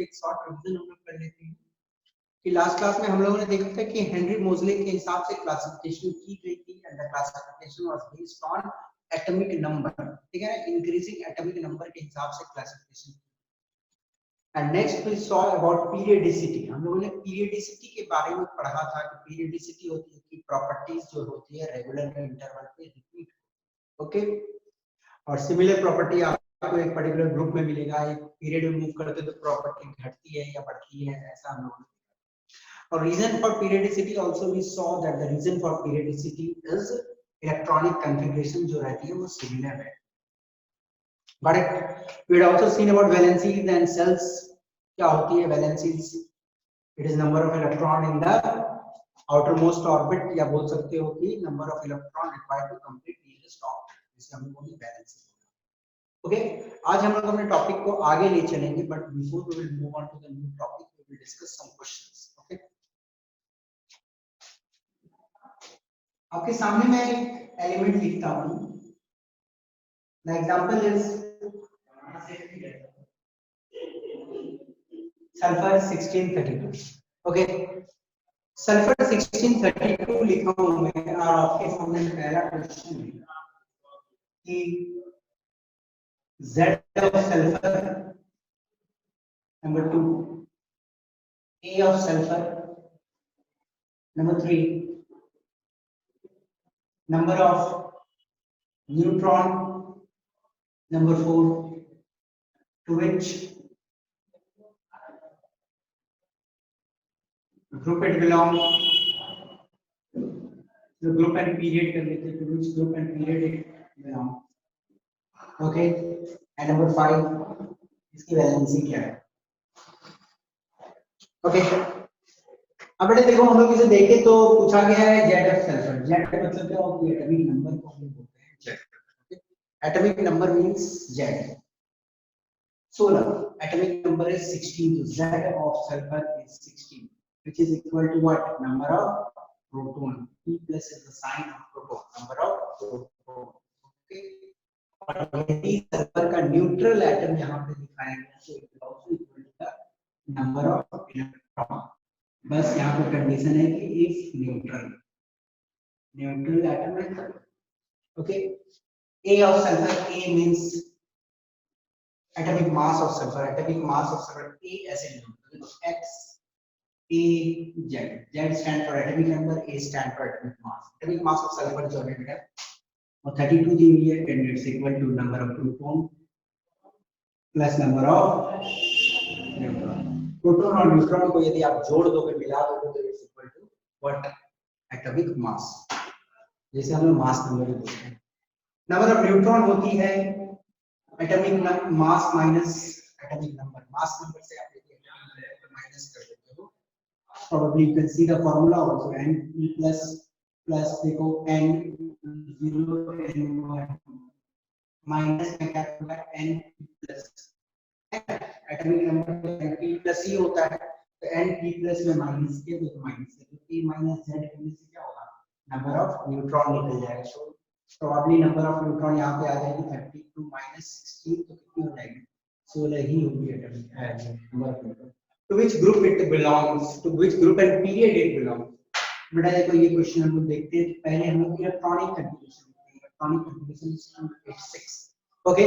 एक short revision हम लोग कर लेते हैं कि लास्ट क्लास में हम लोगों ने देखा था कि हेनरी मोजले के हिसाब से क्लासिफिकेशन की गई थी and the classification was based on atomic number, ठीक है, इंक्रीजिंग एटॉमिक नंबर के हिसाब से classification. And next we saw about periodicity. हम लोगों ने पीरियडिसिटी के बारे में पढ़ा था कि पीरियडिसिटी होती है कि प्रॉपर्टीज जो होती है रेगुलर इंटरवल पे रिपीट, ओके। और सिमिलर प्रॉपर्टी आपको एक पर्टिकुलर ग्रुप में मिलेगा, एक पीरियड में मूव करते तो प्रॉपर्टी घटती है या बढ़ती है, ऐसा हम लोग। और reason for periodicity also we saw that the reason for periodicity is electronic configuration जो रहती है वो सिमिलर है। But we had also seen about valencies and shells. क्या होती है valencies? It is number of electron in the outermost orbit, या बोल सकते हो कि number of electron required to complete nearest orbit, जिसे हम बोलते हैं वैलेंसी। ओके, आज हम लोग अपने टॉपिक को आगे ले चलेंगे, but before we will move on to the new topic we will discuss some questions. Okay, आपके सामने मैं एक एलिमेंट लिखता हूं। The example is sulphur 1632। Okay, sulphur 1632 लिखा हूं मैं, और आपके सामने पहला क्वेश्चन है कि Z of sulfur, number 2, A of sulfur, number 3, number of neutron, number 4, to which group it belongs, the group and period कर लेते हैं, to which group and period it belongs, okay, and number 5, इसकी valency क्या है। Okay, अब बेटे देखो, हम लोग इसे देखें तो पूछा गया है Z of sulfur। Z का मतलब क्या होता है? एटॉमिक नंबर को हम बोलते हैं Z। Atomic number means Z 16, atomic number is 16, so Z of sulfur is 16, which is equal to what? Number of proton. P plus is the sign of proton, number of proton, okay। और यदि sulphur का neutral atom यहाँ पे दिखाया गया तो it is also equal to the number of electron. बस यहाँ पे कंडीशन है कि इफ न्यूट्रल एटम है, okay. A of sulfur, A means atomic mass of sulfur, A ऐसे लिखो, X A Z, Z stand for atomic number, A stand for atomic mass। atomic mass of sulfur जो है बेटा वो 32 दी हुई है, and it's equal to number of proton plus number of neutron। Proton और neutron को यदि आप जोड़ दोगे, मिला दोगे तो it's equal to what? atomic mass, जैसे हम लोग मास नंबर भी बोलते हैं। नंबर ऑफ न्यूट्रॉन होती है atomic mass minus atomic number. Mass number से आप यदि माइनस कर देते हो, probably you can see the formula also, n plus देखो n 0 n1 माइनस में क्या होगा n plus, atomic number n plus ही होता है, तो n p प्लस में माइनस के तो माइनस है, तो p माइनस z करने से क्या होगा? नंबर ऑफ न्यूट्रॉन निकल जाएगा। So probably number of neutron यहाँ पे आ जाएगी 32 माइनस 16, तो कितनी हो जाएगी? 16 ही होगी atomic number of neutron. To which group it belongs, to which group and period it belongs। बेटा देखो ये क्वेश्चन हम लोग देखते हैं, पहले हम लोग इलेक्ट्रॉनिक कन्फिगरेशन 86, ओके।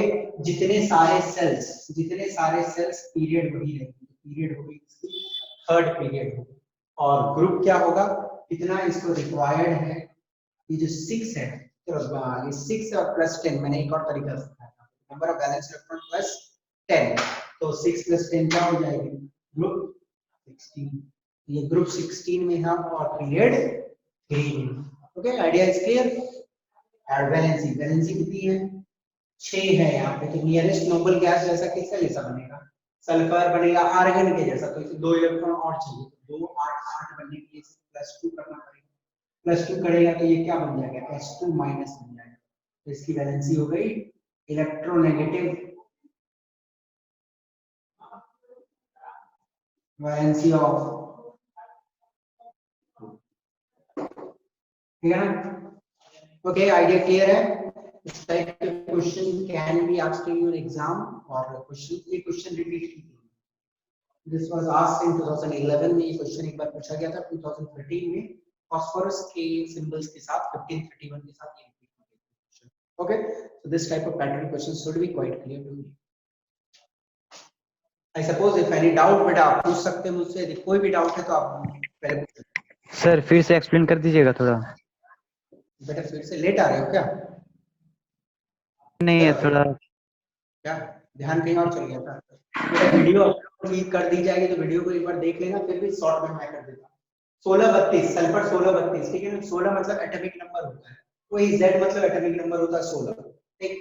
जितने सारे सेल्स पीरियड वही रहेगी, पीरियड होगी इसकी थर्ड पीरियड होगी, और ग्रुप क्या होगा, कितना इसको रिक्वायर्ड है, ये जो 6 है, तो ये 6 और प्लस 10, मैंने एक और तरीका सिखाया था, number of valence electron plus 10, तो 6 प्लस 10 क्या हो जाएगी? ग्रुप 16। ये ग्रुप 16 में है और पीरियड 3 में। Okay, idea is clear. और वैलेंसी कितनी है? 6 है यहाँ पे, तो नियरेस्ट नोबल गैस जैसा किसका जैसा बनेगा? सल्फर बनेगा आर्गन के जैसा, तो इसे 2 इलेक्ट्रॉन और चाहिए, तो 2 8 8 बनने के लिए +2 करना पड़ेगा, +2 करेगा तो ये क्या बन जाएगा? S2 माइनस बन जाएगा, तो इसकी वैलेंसी हो गई इलेक्ट्रोनेगेटिव वैलेंसी ऑफ, ठीक है ना? ओके, आइडिया क्लियर है? इस टाइप के question can be asked in your exam, और क्वेश्चन ये क्वेश्चन रिपीट कीजिए, दिस वाज आस्क्ड इन 2011 में, ये क्वेश्चन एक बार पूछा गया था 2013 में फास्फोरस के सिंबल्स के साथ 1531 के साथ ये रिपीट हो गया। Okay, so this type of pattern question should be quite clear to you. I suppose if any doubt बेटा आप पूछ सकते हैं मुझसे, यदि कोई भी डाउट है तो आप पहले पूछ सकते हैं। सर फिर से एक्सप्लेन कर दीजिएगा थोड़ा। बेटा फिर से लेट आ रहे हो क्या? नहीं है थोड़ा। क्या ध्यान कहीं और चल गया था? बेटा वीडियो अपलोड कर दी जाएगी तो वीडियो को एक बार देख लेना, फिर भी शॉर्ट में मैं कर देता हूँ। 1632 सल्फर 1632, ठीक है ना? 16 मतलब एटॉमिक नंबर होता है, वही Z मतलब एटॉमिक नंबर होता है 16, ठीक।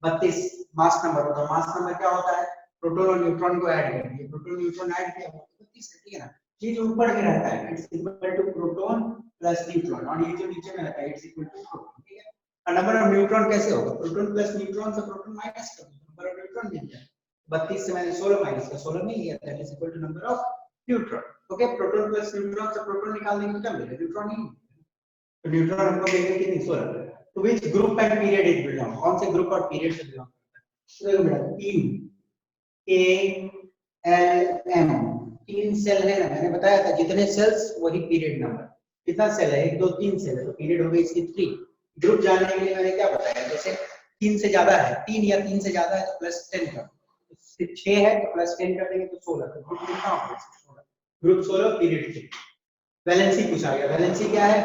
32 मास नंबर होता है, मास नंबर क्या होता है? प्रोटॉन और न्यूट्रॉन को ऐड कर दिया, प्रोटॉन न्यूट्रॉन ऐड किया 32 है, ठीक है ना? ये जो ऊपर में रहता है it's equal to proton plus neutron, और ये जो नीचे में रहता है इट्स इक्वल टू प्रोटॉन, ठीक है। और नंबर ऑफ न्यूट्रॉन कैसे होगा? प्रोटॉन प्लस न्यूट्रॉन से प्रोटॉन माइनस कर दो, नंबर ऑफ न्यूट्रॉन मिल जाए। 32 से मैंने 16 माइनस किया, 16 मिल गया, that is equal to number of neutron. Okay, proton plus neutron से प्रोटॉन निकाल देंगे तो क्या मिलेगा? न्यूट्रॉन ही। तो न्यूट्रॉन हमको मिलेगा कितनी? 16। तो which group and period it belong, कौन से ग्रुप और पीरियड से बिलोंग करता है? तो देखो बेटा 3 A L M, 3 सेल है ना, मैंने बताया था जितने सेल्स वही पीरियड नंबर। कितना सेल है? 1 2 3 सेल है, तो पीरियड हो गई इसकी 3। ग्रुप जानने के लिए मैंने क्या बताया, जैसे 3 से ज्यादा है, 3 या 3 से ज्यादा है तो प्लस 10 कर, 6 है तो प्लस 10 कर देंगे तो 16, तो ग्रुप कितना होगा? 16, ग्रुप 16 पीरियड 3। वैलेंसी पूछा गया, वैलेंसी क्या है?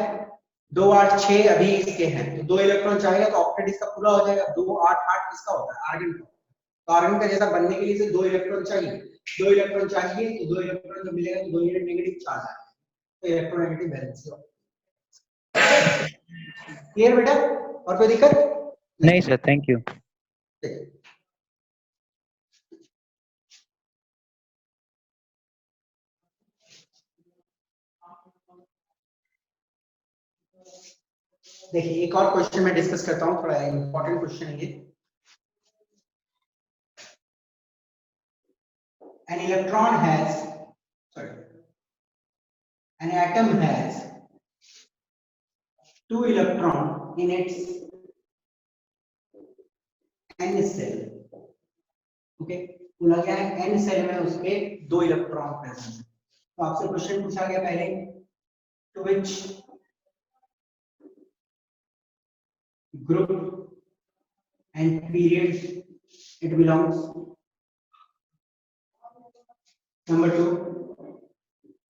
2 8 6 अभी इसके हैं, तो 2 इलेक्ट्रॉन चाहिए तो ऑक्टेट इसका पूरा हो जाएगा। 2 8 8 किसका होता है? आर्गन का। तो आर्गन का जैसा बनने के लिए से 2 इलेक्ट्रॉन चाहिए, 2 इलेक्ट्रॉन चाहिए, तो 2 इलेक्ट्रॉन जब मिलेगा तो 2 यूनिट नेगेटिव चार्ज आएगा, तो इलेक्ट्रोनेगेटिव वैलेंसी होगा। क्लियर बेटा? और कोई दिक्कत? नहीं सर, थैंक यू। देखिए एक और क्वेश्चन मैं डिस्कस करता हूँ, थोड़ा इंपॉर्टेंट क्वेश्चन है ये। An electron has, sorry, an atom has 2 electron in its n cell, okay. बोला गया है n सेल में उसके 2 इलेक्ट्रॉन प्रेजेंट है। तो आपसे क्वेश्चन पूछा गया पहले, to which group and period it belongs. Number 2,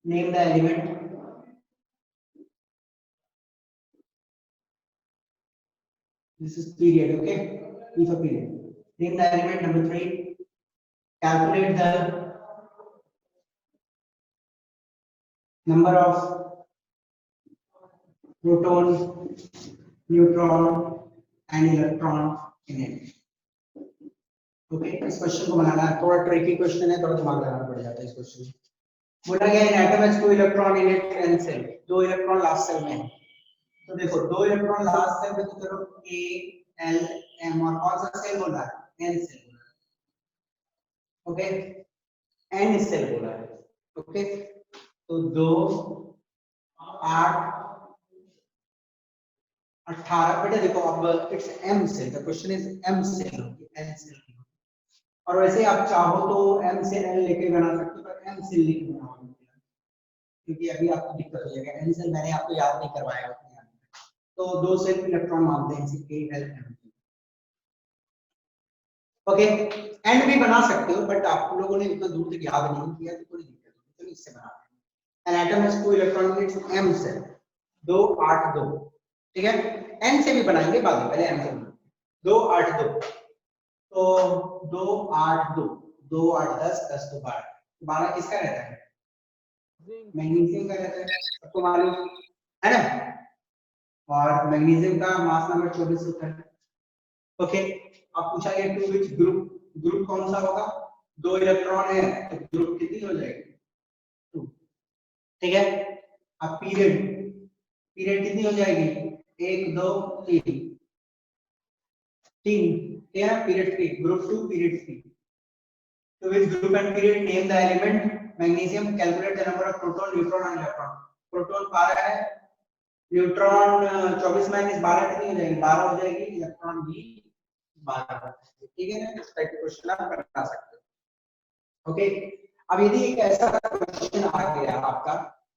name the element. This is period, okay? E for period. Name the element. Number 3, calculate the number of proton, neutron, and electron in it. Okay? इस question को बनाना है, थोड़ा tricky question है, थोड़ा दिमाग लगाना पड़ जाता है इस क्वेश्चन में। बोला गया है atom has 2 electron in it n shell, 2 electron last shell में है। तो देखो 2 इलेक्ट्रॉन लास्ट सेल में, तो चलो A L M, और कौन सा सेल बोला है? n सेल बोला है, ओके। n सेल बोला है, ओके। तो 2 8 18 बेटा देखो, अब it's m shell, the question is m shell, n shell. और वैसे आप चाहो तो m से n लेके बना सकते हो, पर m सेल लेके बनाओगे क्योंकि अभी आपको दिक्कत हो जाएगा। n सेल मैंने आपको याद नहीं करवाया उतने याद, तो 2 सेल इलेक्ट्रॉन मानते हैं इसे A L M, okay. And भी बना सकते हो, बट आप लोगों ने उतना दूर तक याद नहीं किया तो थोड़ी दिक्कत होगी, तो इससे बनाते हैं। An atom has 2 electron in its m shell, 2 8 2, ठीक है। n से भी बनाएंगे बाद में, पहले m से बनाएंगे। 2 8 2, तो 2 8 2, 2 8 10, 10 2 12, 12 किसका रहता है? मैग्नीशियम का रहता है, सबको मालूम है ना। और मैग्नीशियम का मास नंबर 24 होता है, ओके। अब पूछा गया टू विच ग्रुप, ग्रुप कौन सा होगा? 2 इलेक्ट्रॉन है तो ग्रुप कितनी हो जाएगी? 2, ठीक है। अब पीरियड, पीरियड कितनी हो जाएगी? 1 2 3, 3, ठीक है ना। Period 3, group 2 period 3। तो विच group and period, name the element. Magnesium, calculate the number of proton, neutron and electron. Proton 12 है, न्यूट्रॉन 24 माइनस 12 कितनी हो जाएगी? 12 हो जाएगी, इलेक्ट्रॉन भी 12, ठीक है ना। इस टाइप के क्वेश्चन आप बना सकते हो, ओके। अब यदि एक ऐसा क्वेश्चन आ गया आपका,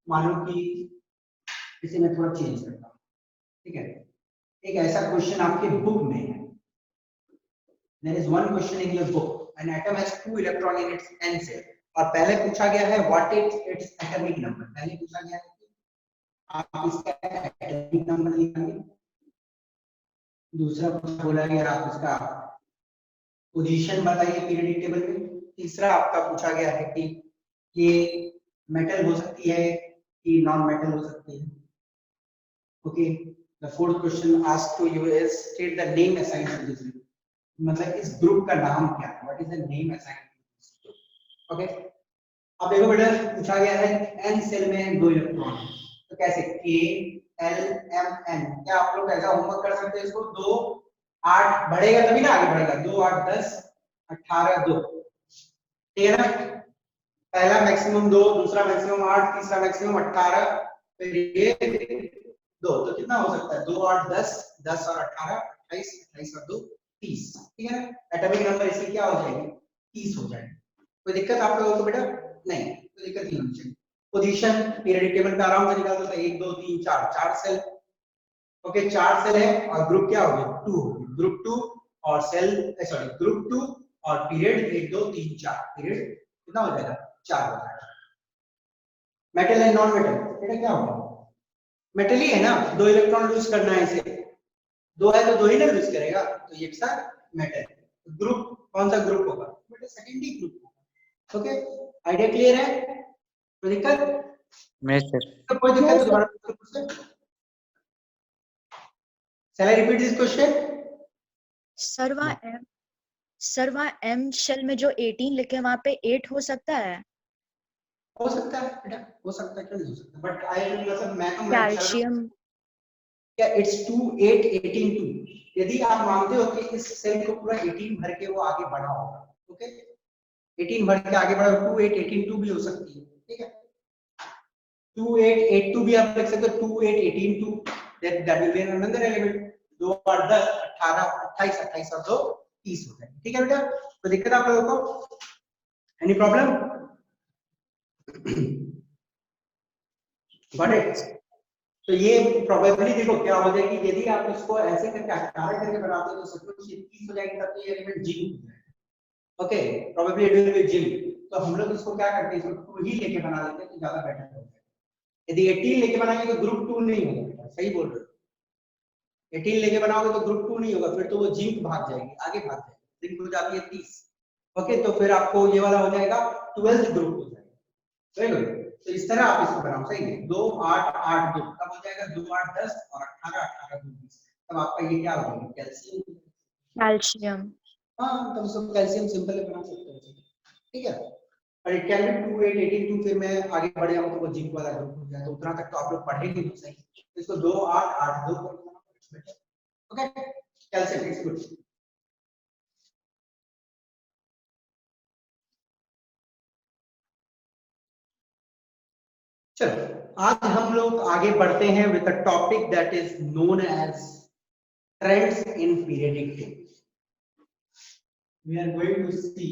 मानो कि इसे मैं थोड़ा चेंज करता हूँ, ठीक है, एक ऐसा क्वेश्चन आपके बुक में है, there is one question in your book, an atom has 2 electron in its n cell, और पहले पूछा गया है what is its atomic number, पहले पूछा गया है कि आप इसका एटॉमिक नंबर निकालिए, दूसरा बोला गया आप इसका पोजीशन बताइए पीरियडिक टेबल में, तीसरा आपका पूछा गया है कि ये मेटल हो सकती है कि नॉन मेटल हो सकती है। Okay, the fourth question asked to you is state the name assigned to this group, मतलब इस ग्रुप का नाम क्या है, what is the name assigned to this group. Okay, अब देखो बेटा पूछा गया है n सेल में 2 इलेक्ट्रॉन है, तो कैसे k l m n, क्या आप लोग ऐसा होमवर्क कर सकते हैं इसको, 2 8 बढ़ेगा तभी ना आगे बढ़ेगा, 2 8 10 18 2, ठीक है ना, पहला मैक्सिमम 2, दूसरा मैक्सिमम 8, तीसरा मैक्सिमम 18, फिर ये 2, तो कितना हो सकता है 2 8 10, 10 और 18 28, 28 और 2 30, ठीक है ना, एटॉमिक नंबर इसकी क्या हो जाएगी 30 हो जाएगी। कोई दिक्कत आप लोगों को बेटा नहीं, कोई दिक्कत नहीं होनी चाहिए। पोजीशन पीरियडिक टेबल पे आराम से निकाल सकते हैं, 1 2 3 4, 4 सेल, ओके 4 सेल है और ग्रुप क्या हो गया 2 हो गया, ग्रुप 2 और सेल सॉरी ग्रुप 2 और पीरियड 1 2 3 4, पीरियड कितना हो जाएगा 4 हो जाएगा। मेटल एंड नॉन मेटल, बेटा क्या होगा मेटल ही है ना, 2 इलेक्ट्रॉन लूज करना है इसे, 2 है तो 2 ही ना लूज करेगा, तो ये सा मेटल, ग्रुप कौन सा ग्रुप होगा बेटा सेकेंडरी ग्रुप होगा। ओके, आइडिया क्लियर है, कोई दिक्कत यस सर। तो कोई दिक्कत तो दोबारा पूछो। Shall I repeat this question? सर्वा एम शेल में जो 18 लिखे हैं वहां पे 8 हो सकता है? हो सकता है बेटा, हो सकता है, क्यों नहीं हो सकता, बट आई मतलब मैं तो कैल्शियम क्या इट्स 2 8 18 2, यदि आप मानते हो कि इस सेल को पूरा 18 भर के वो आगे बढ़ा होगा, ओके 18 भर के आगे बढ़ा, 2 8 18 2 भी हो सकती है, ठीक है 2 8 8 2 भी आप लिख सकते हो, 2 8 18 2, that will be another element, 2 8 10 18 28 28 और 2 30 हो जाएंगे, ठीक है बेटा, तो दिक्कत आप लोगों को, एनी प्रॉब्लम गॉट इट। तो ये प्रोबेबली देखो क्या हो जाएगी, यदि आप इसको ऐसे करके 18 करके बनाते हो तो सचमुच ये 30 हो जाएगी, तब तो ये एलिमेंट जिंक हो जाएगा, okay probably it will be zinc, तो हम लोग इसको क्या करते हैं इसको 2 ही लेके बना लेते हैं तो ज्यादा बेटर होगा। यदि 18 लेके बनाएंगे तो ग्रुप 2 नहीं होगा बेटा, सही बोल रहे हो, 18 लेके बनाओगे तो ग्रुप 2 नहीं होगा, फिर तो वो जिंक भाग जाएगी, आगे भाग जाएगी, जिंक हो जाती है 30, ओके तो फिर आपको ये वाला हो जाएगा 12th ग्रुप हो जाएगा, वेरी गुड, तो इस तरह आप इसको बनाओ, सही है 2 8 8 2, तब हो जाएगा 2 8 10 और 18 18 2 20, तब आपका ये क्या हो जाएगा कैल्शियम, हाँ तब उसको कैल्शियम सिंपल बना सकते हैं, ठीक है, और इट कैन बी 2 8 18 2, फिर मैं आगे बढ़ जाऊं तो वो जिंक वाला ग्रुप हो जाए, तो उतना तक तो आप लोग पढ़ेंगे नहीं, सही, इसको 2 8 8 2 कर देना, ओके कैल्शियम इज गुड। चलो आज हम लोग आगे बढ़ते हैं with a topic that is known as trends in periodic table. We are going to see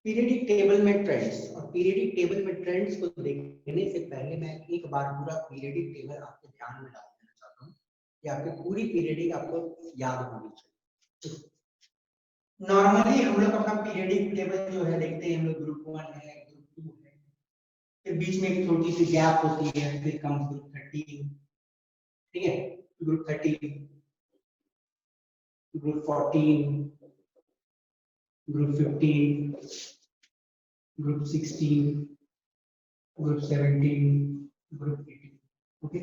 periodic table में ट्रेंड्स, और पीरियडिक टेबल में ट्रेंड्स को देखने से पहले मैं एक बार पूरा पीरियडिक टेबल आपके ध्यान में डाल देना चाहता हूँ कि आपकी पूरी पीरियडिक आपको याद होनी चाहिए। नॉर्मली हम लोग अपना पीरियडिक टेबल जो है देखते हैं, हम लोग ग्रुप 1 है, ग्रुप 2 है, फिर बीच में एक छोटी सी गैप होती है, फिर कम्स ग्रुप 13, ठीक है, group 13, group 14, group 15, group 16, group 17, group 18, okay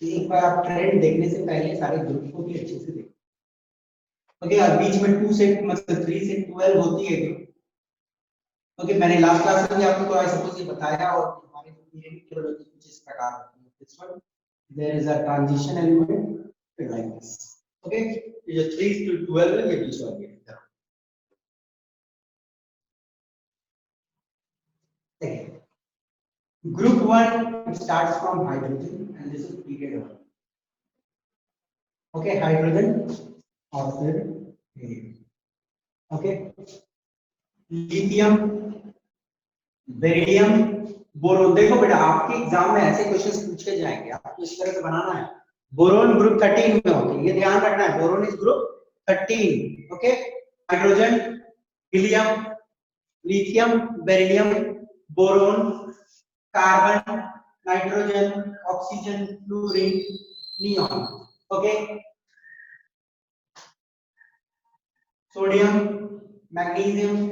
एक बार आप ट्रेंड देखने से पहले सारे ग्रुप को भी अच्छे से देखो, ओके और बीच में 2 से मतलब 3 से 12 होती है ग्रुप, ओके मैंने लास्ट क्लास में भी आपको आई सपोज ये बताया, और हमारे पीरियडिक टेबल होती है कुछ इस प्रकार होती है, this one there is a transition element like this, okay okay, ये 3 to 12 है, ये बीच वाली है। Group 1 starts from hydrogen and this is period 1. Okay, hydrogen और फिर helium. Okay, lithium, beryllium, boron. देखो बेटा आपके एग्जाम में ऐसे क्वेश्चंस पूछे जाएंगे, आपको इस तरह से बनाना है। बोरोन ग्रुप 13 में होती है, ये ध्यान रखना है, boron is group 13। Okay, hydrogen, helium, lithium, beryllium, boron, carbon, nitrogen, oxygen, fluorine, neon. Okay, sodium, magnesium,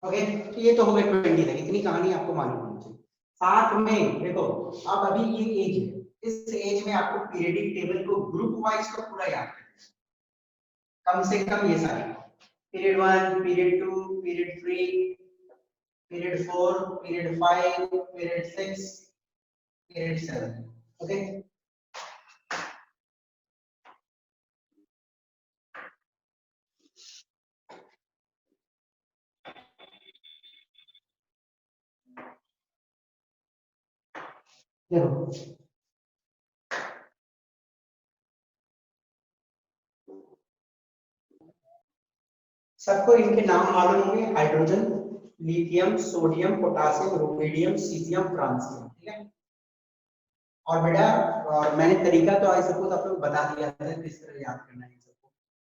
okay, तो ये तो हो गए 20 तक, इतनी कहानी आपको मालूम होनी चाहिए। साथ में देखो अब अभी ये एज है, इस एज में आपको पीरियडिक टेबल को ग्रुप वाइज तो पूरा याद करना है, कम से कम ये सारे period 1, period 2, period 3, period 4, period 5, period 6, period 7। Okay, देखो सबको इनके नाम मालूम होंगे, hydrogen, lithium, sodium, potassium, rubidium, caesium, francium. ठीक है, और बेटा मैंने तरीका तो आई सपोज आप लोग बता दिया था किस तरह याद करना है सबको।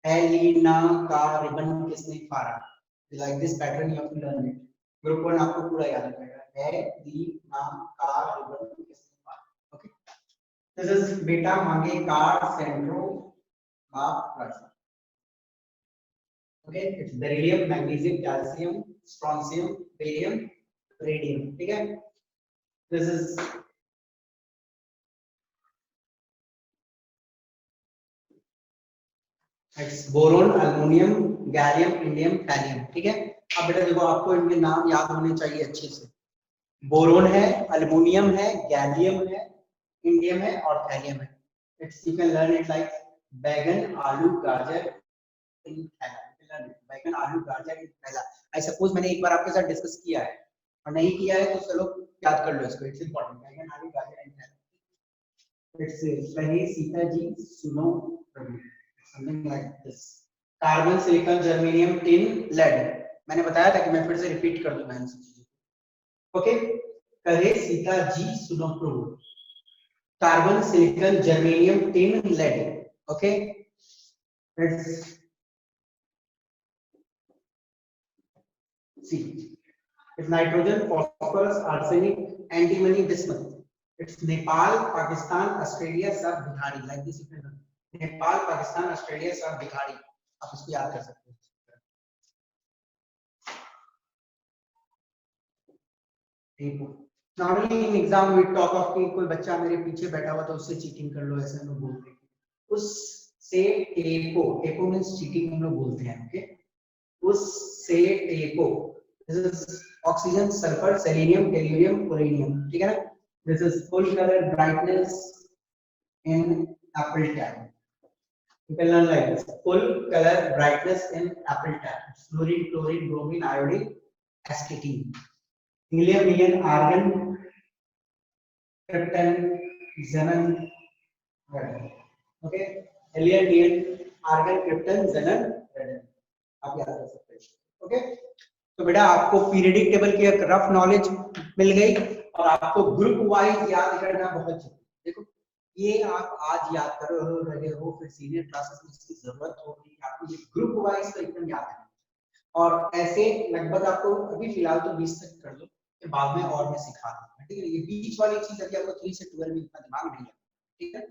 एलिना का रिबन किसने फाड़ा, like this pattern you have to learn it. Group 1 आपको पूरा याद रखना है, एलिना का रिबन किसने फाड़ा। ओके, दिस इज बेटा मांगे कार सेंट्रो का प्रश्न। Okay, it's beryllium, magnesium, calcium, strontium, barium, radium. ठीक है, this is it's boron, aluminum, gallium, indium, thallium. ठीक है, अब बेटा देखो आपको इनके नाम याद होने चाहिए अच्छे से। बोरोन है, अल्युमिनियम है, गैलियम है, इंडियम है और थैलियम है। It's you can learn it like बैगन, आलू, गाजर इन थैला। बैगन, आलू, गाजर इन थैला। आई सपोज मैंने एक बार आपके साथ डिस्कस किया है और नहीं किया है तो चलो याद कर लो इसको, इट्स इंपॉर्टेंट। बैगन, आलू, गाजर इन थैला। इट्स कहिए सीता जी सुनो प्रभु, something like this. Carbon, silicon, germanium, tin, lead. मैंने बताया था कि मैं फिर से रिपीट कर दूंगा इन सब चीजों को। ओके, कहे सीता जी सुनो प्रभु। Carbon, silicon, germanium, tin, lead. Okay, let's see. It's nitrogen, phosphorus, arsenic, antimony, bismuth. It's Nepal, Pakistan, Australia, सब भिखारी। Like this you can learn. Nepal, Pakistan, Australia, सब भिखारी। आप इसको याद कर सकते हो। Normally in exam we talk of कि कोई बच्चा मेरे पीछे बैठा हुआ तो उससे चीटिंग कर लो, ऐसे हम लोग बोलते हैं। उससे टेपो मीन्स चीटिंग हम लोग बोलते हैं। ओके, उससे टेपो। This is oxygen, sulfur, selenium, tellurium, polonium. ठीक है ना? This is full color brightness in apple tab. You can learn like this: full color brightness in apple tab. Fluorine, chlorine, bromine, iodine, aspartame. Helium, neon, argon, krypton, xenon, radon. Okay? Helium, neon, argon, krypton, xenon, radon. आप याद कर सकते हैं। Okay, तो बेटा आपको periodic table की एक रफ नॉलेज मिल गई और आपको ग्रुप वाइज याद करना बहुत जरूरी। देखो ये आप आज याद कर रहे हो, फिर सीनियर क्लासेस में इसकी जरूरत होगी, आपको ये ग्रुप वाइज तो एकदम याद है। और ऐसे लगभग आपको अभी फिलहाल तो 20 तक कर दो, फिर बाद में और मैं सिखा दूंगा। ठीक है, ये बीच वाली चीज अभी आपको 3 से 12 में इतना दिमाग नहीं है। ठीक है,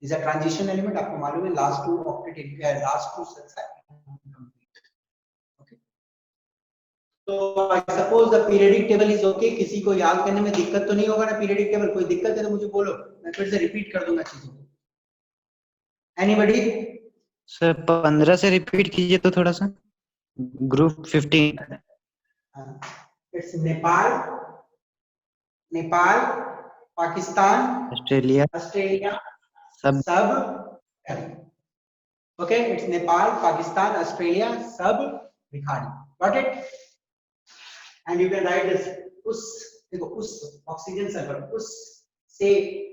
इज अ ट्रांजिशन एलिमेंट, आपको मालूम है last two octet, last two sets है। तो I suppose the periodic table is okay. किसी को याद करने में दिक्कत तो नहीं होगा ना पीरियडिक टेबल? कोई दिक्कत है तो मुझे बोलो, मैं फिर से रिपीट कर दूंगा चीजों को। एनीबॉडी? सर 15 से रिपीट कीजिए तो थोड़ा सा। Group 15। It's Nepal, Nepal, Pakistan, Australia Australia, सब सब, okay, it's Nepal, Pakistan, Australia, सब, भिखारी, got it? And you can write this, उस, देखो उस ऑक्सीजन सल्फर, उस से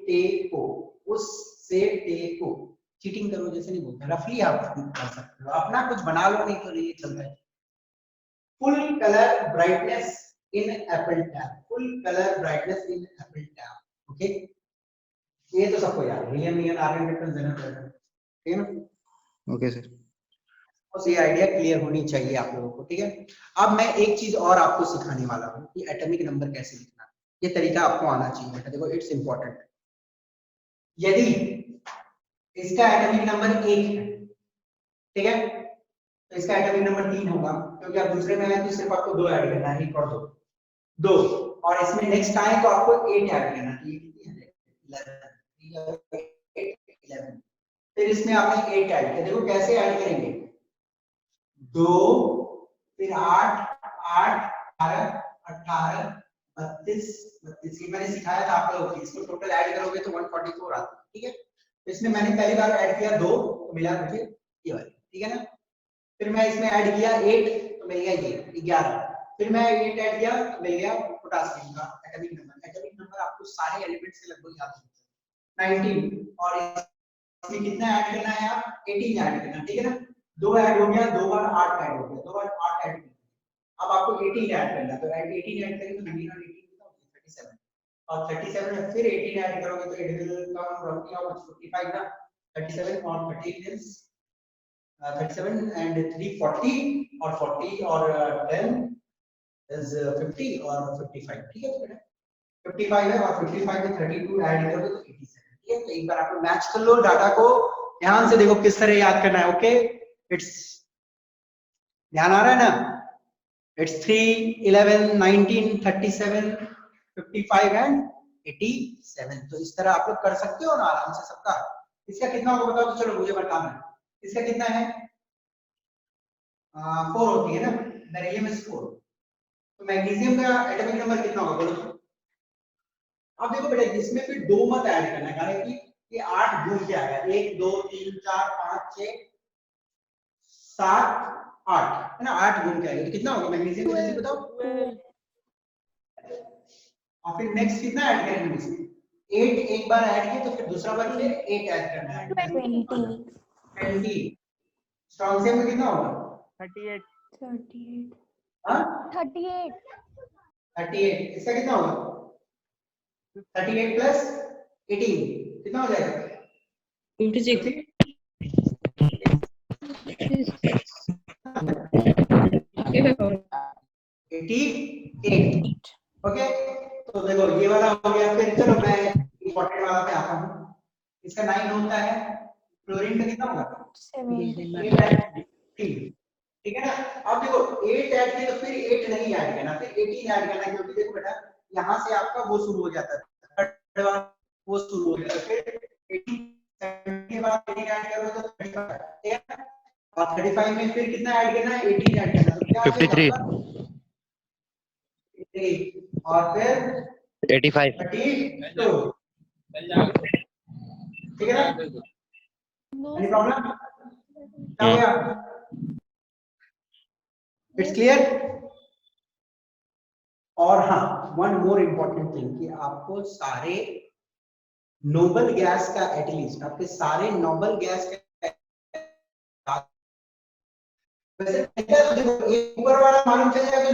टे को, उस से टे को, चीटिंग करो जैसे नहीं बोलते, रफली आप कर सकते हो, अपना कुछ बना लो, नहीं तो ये चलता है। Full colour brightness in Apple tab, full colour brightness in Apple tab, okay, ये तो सबको याद है, William Neil, Aryan Newton, Jenner, ठीक है ना? Okay sir. बस ये आइडिया क्लियर होनी चाहिए आप लोगों को, ठीक है? अब मैं एक चीज और आपको सिखाने वाला हूँ कि एटॉमिक नंबर कैसे लिखना है, ये तरीका आपको आना चाहिए बेटा, देखो इट्स इंपॉर्टेंट। यदि इसका एटॉमिक नंबर 1 है, ठीक है, तो इसका एटॉमिक नंबर 3 होगा, क्योंकि आप दूसरे में है तो सिर्फ आपको 2 ऐड करना है, 1 और 2, 2, और इसमें नेक्स्ट आए तो आपको 8 ऐड करना है, 11, फिर इसमें आपने 8 ऐड किया, देखो कैसे ऐड करेंगे, 2, फिर 8, 8, 18, 18, 32, 32, ये मैंने सिखाया था आप लोगों को, इसको टोटल ऐड करोगे तो 144 आता है, ठीक है? तो इसमें मैंने पहली बार ऐड किया 2, तो मिला मुझे ये वाली, ठीक है ना? फिर मैं इसमें ऐड किया 8, तो मिल गया ये 11, फिर मैं 8 ऐड किया तो मिल गया पोटासियम का एटॉमिक नंबर। एटॉमिक नंबर आपको सारे एलिमेंट्स से लगभग याद होता है, 19, और इसमें कितना ऐड करना है, आप 18 ऐड करना, ठीक है ना? 2 ऐड हो गया, 2 बार 8 ऐड हो गया, 2 बार 8 ऐड, अब आपको 18 ऐड करना है, तो 18 ऐड करेंगे तो 19 और 18 कितना होगा, 37, और 37 में फिर 18 ऐड करोगे तो इट विल कम राउंड किया 45 ना, 37 और 13 मींस 37 एंड 3 40, और 40 और 10 इज 50 और 55, ठीक है? तो बेटा 55 है, और 55 में 32 ऐड करोगे तो 87, ठीक है? तो एक बार आप मैच कर लो डाटा को, ध्यान से देखो किस तरह याद करना है, ओके? इट्स, ध्यान आ रहा है ना? It's 3, 11, 19, 37, 55 and 87, तो इस तरह आप लोग कर सकते हो ना आराम से सबका। इसका कितना होगा बताओ, तो चलो मुझे बताना है, इसका कितना है? 4 होती है ना, बेरिलियम इज 4, तो मैग्नीशियम का एटॉमिक नंबर कितना होगा बोलो? अब देखो बेटा, इसमें फिर 2 मत ऐड करना, कारण कि ये 8 घूम के आएगा, 1 2 3 4 5 6 7 8 है ना, 8 घूम के आएगा, तो कितना होगा मैग्नीशियम का, जल्दी बताओ। और फिर नेक्स्ट कितना ऐड करेंगे इसमें? 8 एक बार ऐड किया, तो फिर दूसरा बार फिर 8 ऐड करना है, 20। स्ट्रॉन्ग में कितना होगा? 38 हाँ 38 38, इसका कितना होगा? 38 प्लस 18 कितना हो जाएगा? 88, ओके? तो देखो ये वाला हो गया, फिर चलो मैं इंपॉर्टेंट वाला पे आता हूँ, इसका 9 होता है, क्लोरीन का कितना होगा? 7 ठीक है ना? अब देखो 8 ऐड किया तो फिर 8 नहीं ऐड करना, फिर 18 ऐड करना, क्योंकि देखो बेटा यहाँ से आपका वो शुरू हो जाता है, वो शुरू हो जाता है, फिर 18 के बाद 18 ऐड करोगे तो 35, ठीक है ना? और 35 में फिर कितना ऐड करना है? 18 ऐड करना, तो क्या 53 और फिर 85 32, ठीक है ना? Any problem? क्या हो गया? It's clear? और हाँ, वन मोर इंपॉर्टेंट थिंग कि आपको सारे नोबल गैस का एटलीस्ट, आपके सारे नोबल गैस का, वैसे देखो एक ऊपर वाला मालूम चल जाएगा,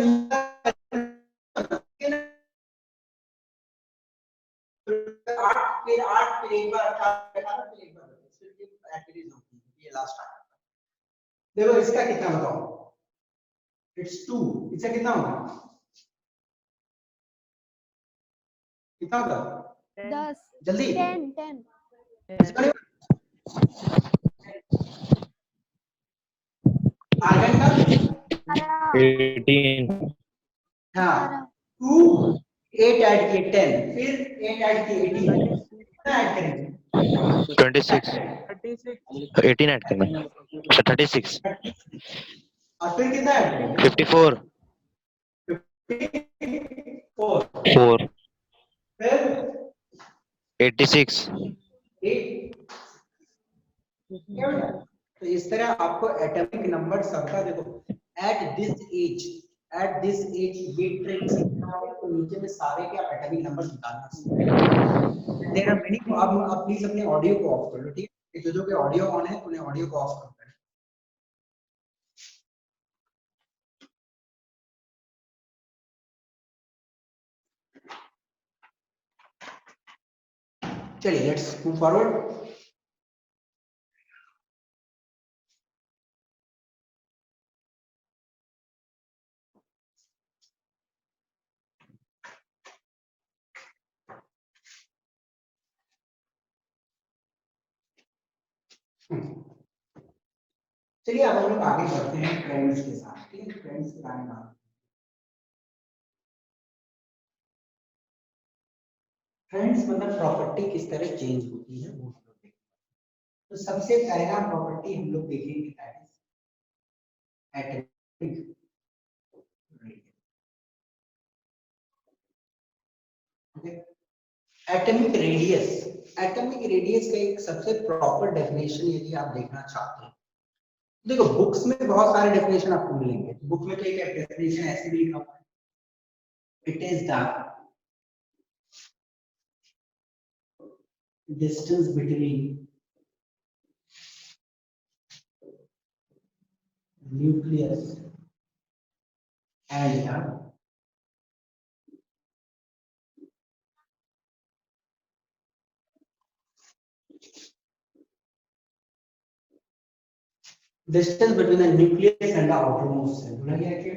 तो 8 फिर 8 फिर एक बार 18 फिर एक बार, फिर एक्टिविटीज होती है, ये लास्ट आ जाता है। देखो इसका कितना बताओ? इट्स 2, इसका कितना होगा? कितना होगा? 10 जल्दी 10 आर्गन का 18 हाँ 2 8 ऐड किए 10, फिर 8 ऐड किए 18, कितना ऐड करेंगे? 26 18 ऐड करना, 36 और फिर कितना ऐड करेंगे? 54 4 4 फिर 86 8 क्या बेटा? तो इस तरह आपको एटॉमिक नंबर सबका देखो एट दिस एज ये ट्रिक्स तो नीचे में सारे के आप एटॉमिक नंबर निकालना सीखें। There are many. अब प्लीज अपने ऑडियो को ऑफ कर लो, ठीक है? जो के ऑडियो ऑन है उन्हें ऑडियो को ऑफ कर दो। चलिए लेट्स मूव फॉरवर्ड। चलिए अब हम लोग आगे बढ़ते हैं ट्रेंड्स के साथ, ठीक है? ट्रेंड्स के बारे में बात। ट्रेंड्स मतलब प्रॉपर्टी किस तरह चेंज होती है वो हम लोग देखेंगे। तो सबसे पहला प्रॉपर्टी हम लोग देखेंगे that is atomic radius. Okay, atomic radius. Atomic radius का एक सबसे प्रॉपर डेफिनेशन यदि आप देखना चाहते हैं, देखो बुक्स में बहुत सारे डेफिनेशन आपको मिलेंगे। बुक में तो एक डेफिनेशन ऐसे भी लिखा हुआ है, it is the distance between nucleus and the distance between the nucleus and the outermost shell. बोला गया कि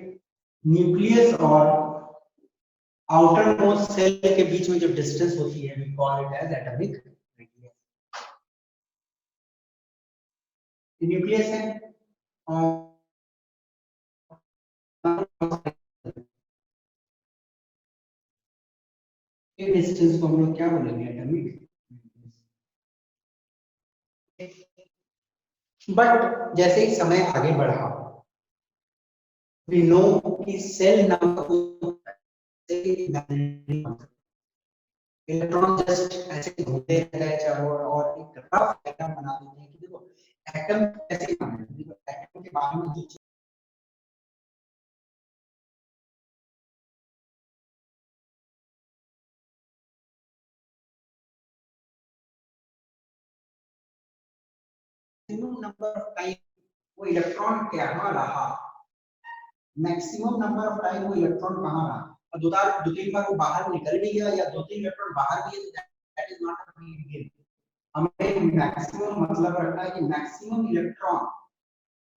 न्यूक्लियस और आउटर मोस्ट सेल के बीच में जो डिस्टेंस होती है we call it as atomic radius. Nucleus है और ये डिस्टेंस को हम लोग क्या बोलेंगे? एटॉमिक। बट जैसे ही समय आगे बढ़ा वी नो कि सेल नंबर इलेक्ट्रॉन जस्ट ऐसे घूमते रहता है चारों ओर और एक रफ एटम बना देते हैं कि देखो एटम कैसे बना है। देखो एटम के बारे में जो मैक्सिमम नंबर ऑफ टाइम वो इलेक्ट्रॉन कहाँ रहा, मैक्सिमम नंबर ऑफ टाइम वो इलेक्ट्रॉन कहाँ रहा, और दो तीन बार वो बाहर निकल भी गया या दो तीन इलेक्ट्रॉन बाहर भी है, that is not a big deal. हमें मैक्सिमम मतलब रखना है कि मैक्सिमम इलेक्ट्रॉन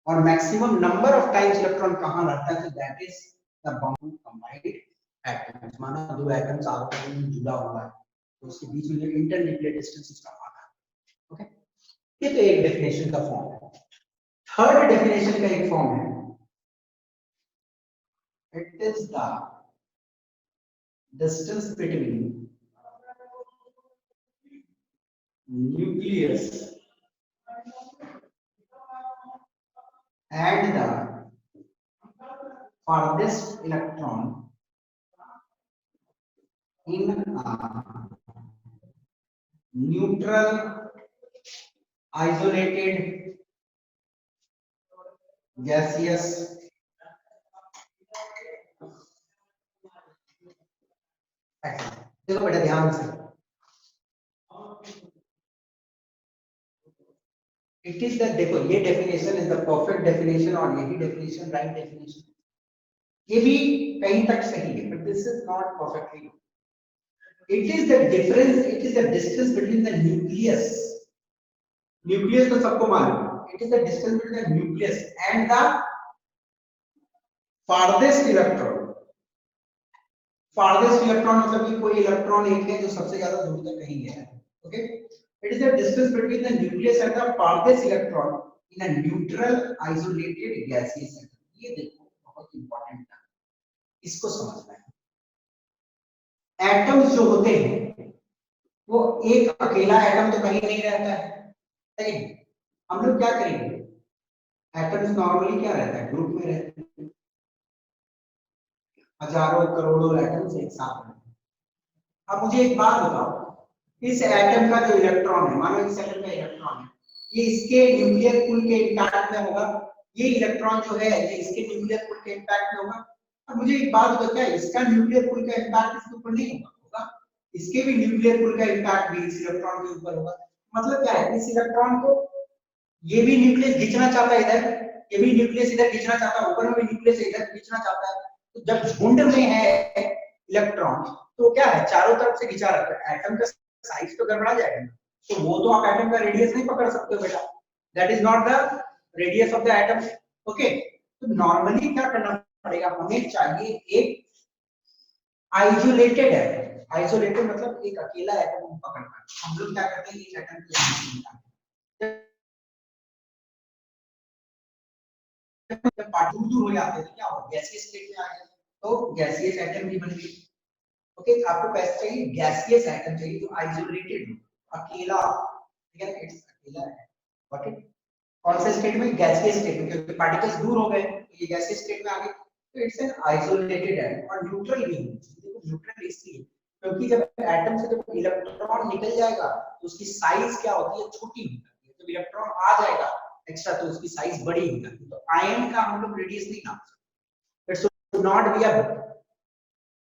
और maximum number of times electron कहाँ रहता है, that is the bound combined atoms. माना दो एटम्स आपस में जुड़ा हुआ है तो उसके बीच में जो इंटरन्यूक्लियर डिस्टेंस उसका आता है। ओके, ये तो एक डेफिनेशन का फॉर्म है। थर्ड डेफिनेशन का एक फॉर्म है, it is the distance between nucleus and the farthest electron in a neutral isolated gaseous atom। देखो बेटा ध्यान से, इट इज द, देखो ये definition is the perfect definition और यही डेफिनेशन राइट डेफिनेशन, ये भी कहीं तक सही है but this is not perfectly. It is the difference, it is the distance between the nucleus, nucleus तो सबको मालूम है, it is the distance between the nucleus and the farthest electron. Farthest electron मतलब कि कोई इलेक्ट्रॉन एक है जो सबसे ज्यादा दूर तक कहीं गया है। Okay, it is the distance between the nucleus and the farthest electron in a neutral isolated gaseous atom. ये देखो बहुत इंपॉर्टेंट है, इसको समझना है। एटम्स जो होते हैं वो एक अकेला एटम तो कहीं नहीं रहता है, सही? हम लोग क्या करेंगे, एटम्स नॉर्मली क्या रहता है, ग्रुप में रहते हैं। हजारों करोड़ों एटम्स एक साथ हैं। अब मुझे एक बात बताओ, इस एटम का जो इलेक्ट्रॉन है, मानो इस एटम का इलेक्ट्रॉन है, ये इसके न्यूक्लियर पूल के इंपैक्ट में होगा, ये इलेक्ट्रॉन जो है ये इसके न्यूक्लियर पूल के इंपैक्ट में होगा। अब मुझे एक बात बताओ, क्या इसका न्यूक्लियर पूल का इंपैक्ट इसके ऊपर नहीं होगा? होगा। इसके भी न्यूक्लियर पूल का इंपैक्ट भी इस इलेक्ट्रॉन के ऊपर होगा। मतलब क्या है, इस इलेक्ट्रॉन को ये भी न्यूक्लियस खींचना चाहता है इधर, ये भी न्यूक्लियस इधर खींचना चाहता है, ऊपर में भी न्यूक्लियस इधर खींचना चाहता है। तो जब झुंड में है इलेक्ट्रॉन तो क्या है, चारों तरफ से खिंचा रखता है, एटम का साइज तो गड़बड़ा जाएगा। तो वो तो आप एटम का रेडियस नहीं पकड़ सकते हो बेटा, that is not the radius of the atom. Okay, तो नॉर्मली क्या करना पड़ेगा, हमें चाहिए एक आइसोलेटेड एटम। आइसोलेटेड मतलब एक अकेला एटम पकड़ना। हम लोग क्या करते हैं, एक एटम के दूर दूर हो जाते हैं तो क्या होगा, गैसियस स्टेट में आ गया, तो गैसियस एटम भी बन गई। ओके, आपको कैसे चाहिए, गैसियस एटम चाहिए जो आइसोलेटेड हो, अकेला, ठीक है, इट्स अकेला है। ओके, कौन से स्टेट में, गैसियस स्टेट में, क्योंकि पार्टिकल्स दूर हो गए तो ये गैसियस स्टेट में आ गए, तो इट्स एन आइसोलेटेड एटम। और न्यूट्रल भी है, देखो न्यूट्रल इसलिए क्योंकि जब एटम से जब इलेक्ट्रॉन निकल जाएगा तो उसकी साइज क्या होती है, छोटी हो जाती है। जब इलेक्ट्रॉन आ जाएगा एक्स्ट्रा तो उसकी साइज बड़ी हो जाती है। तो आयन का हम लोग रेडियस नहीं नाप सकते, it should not be a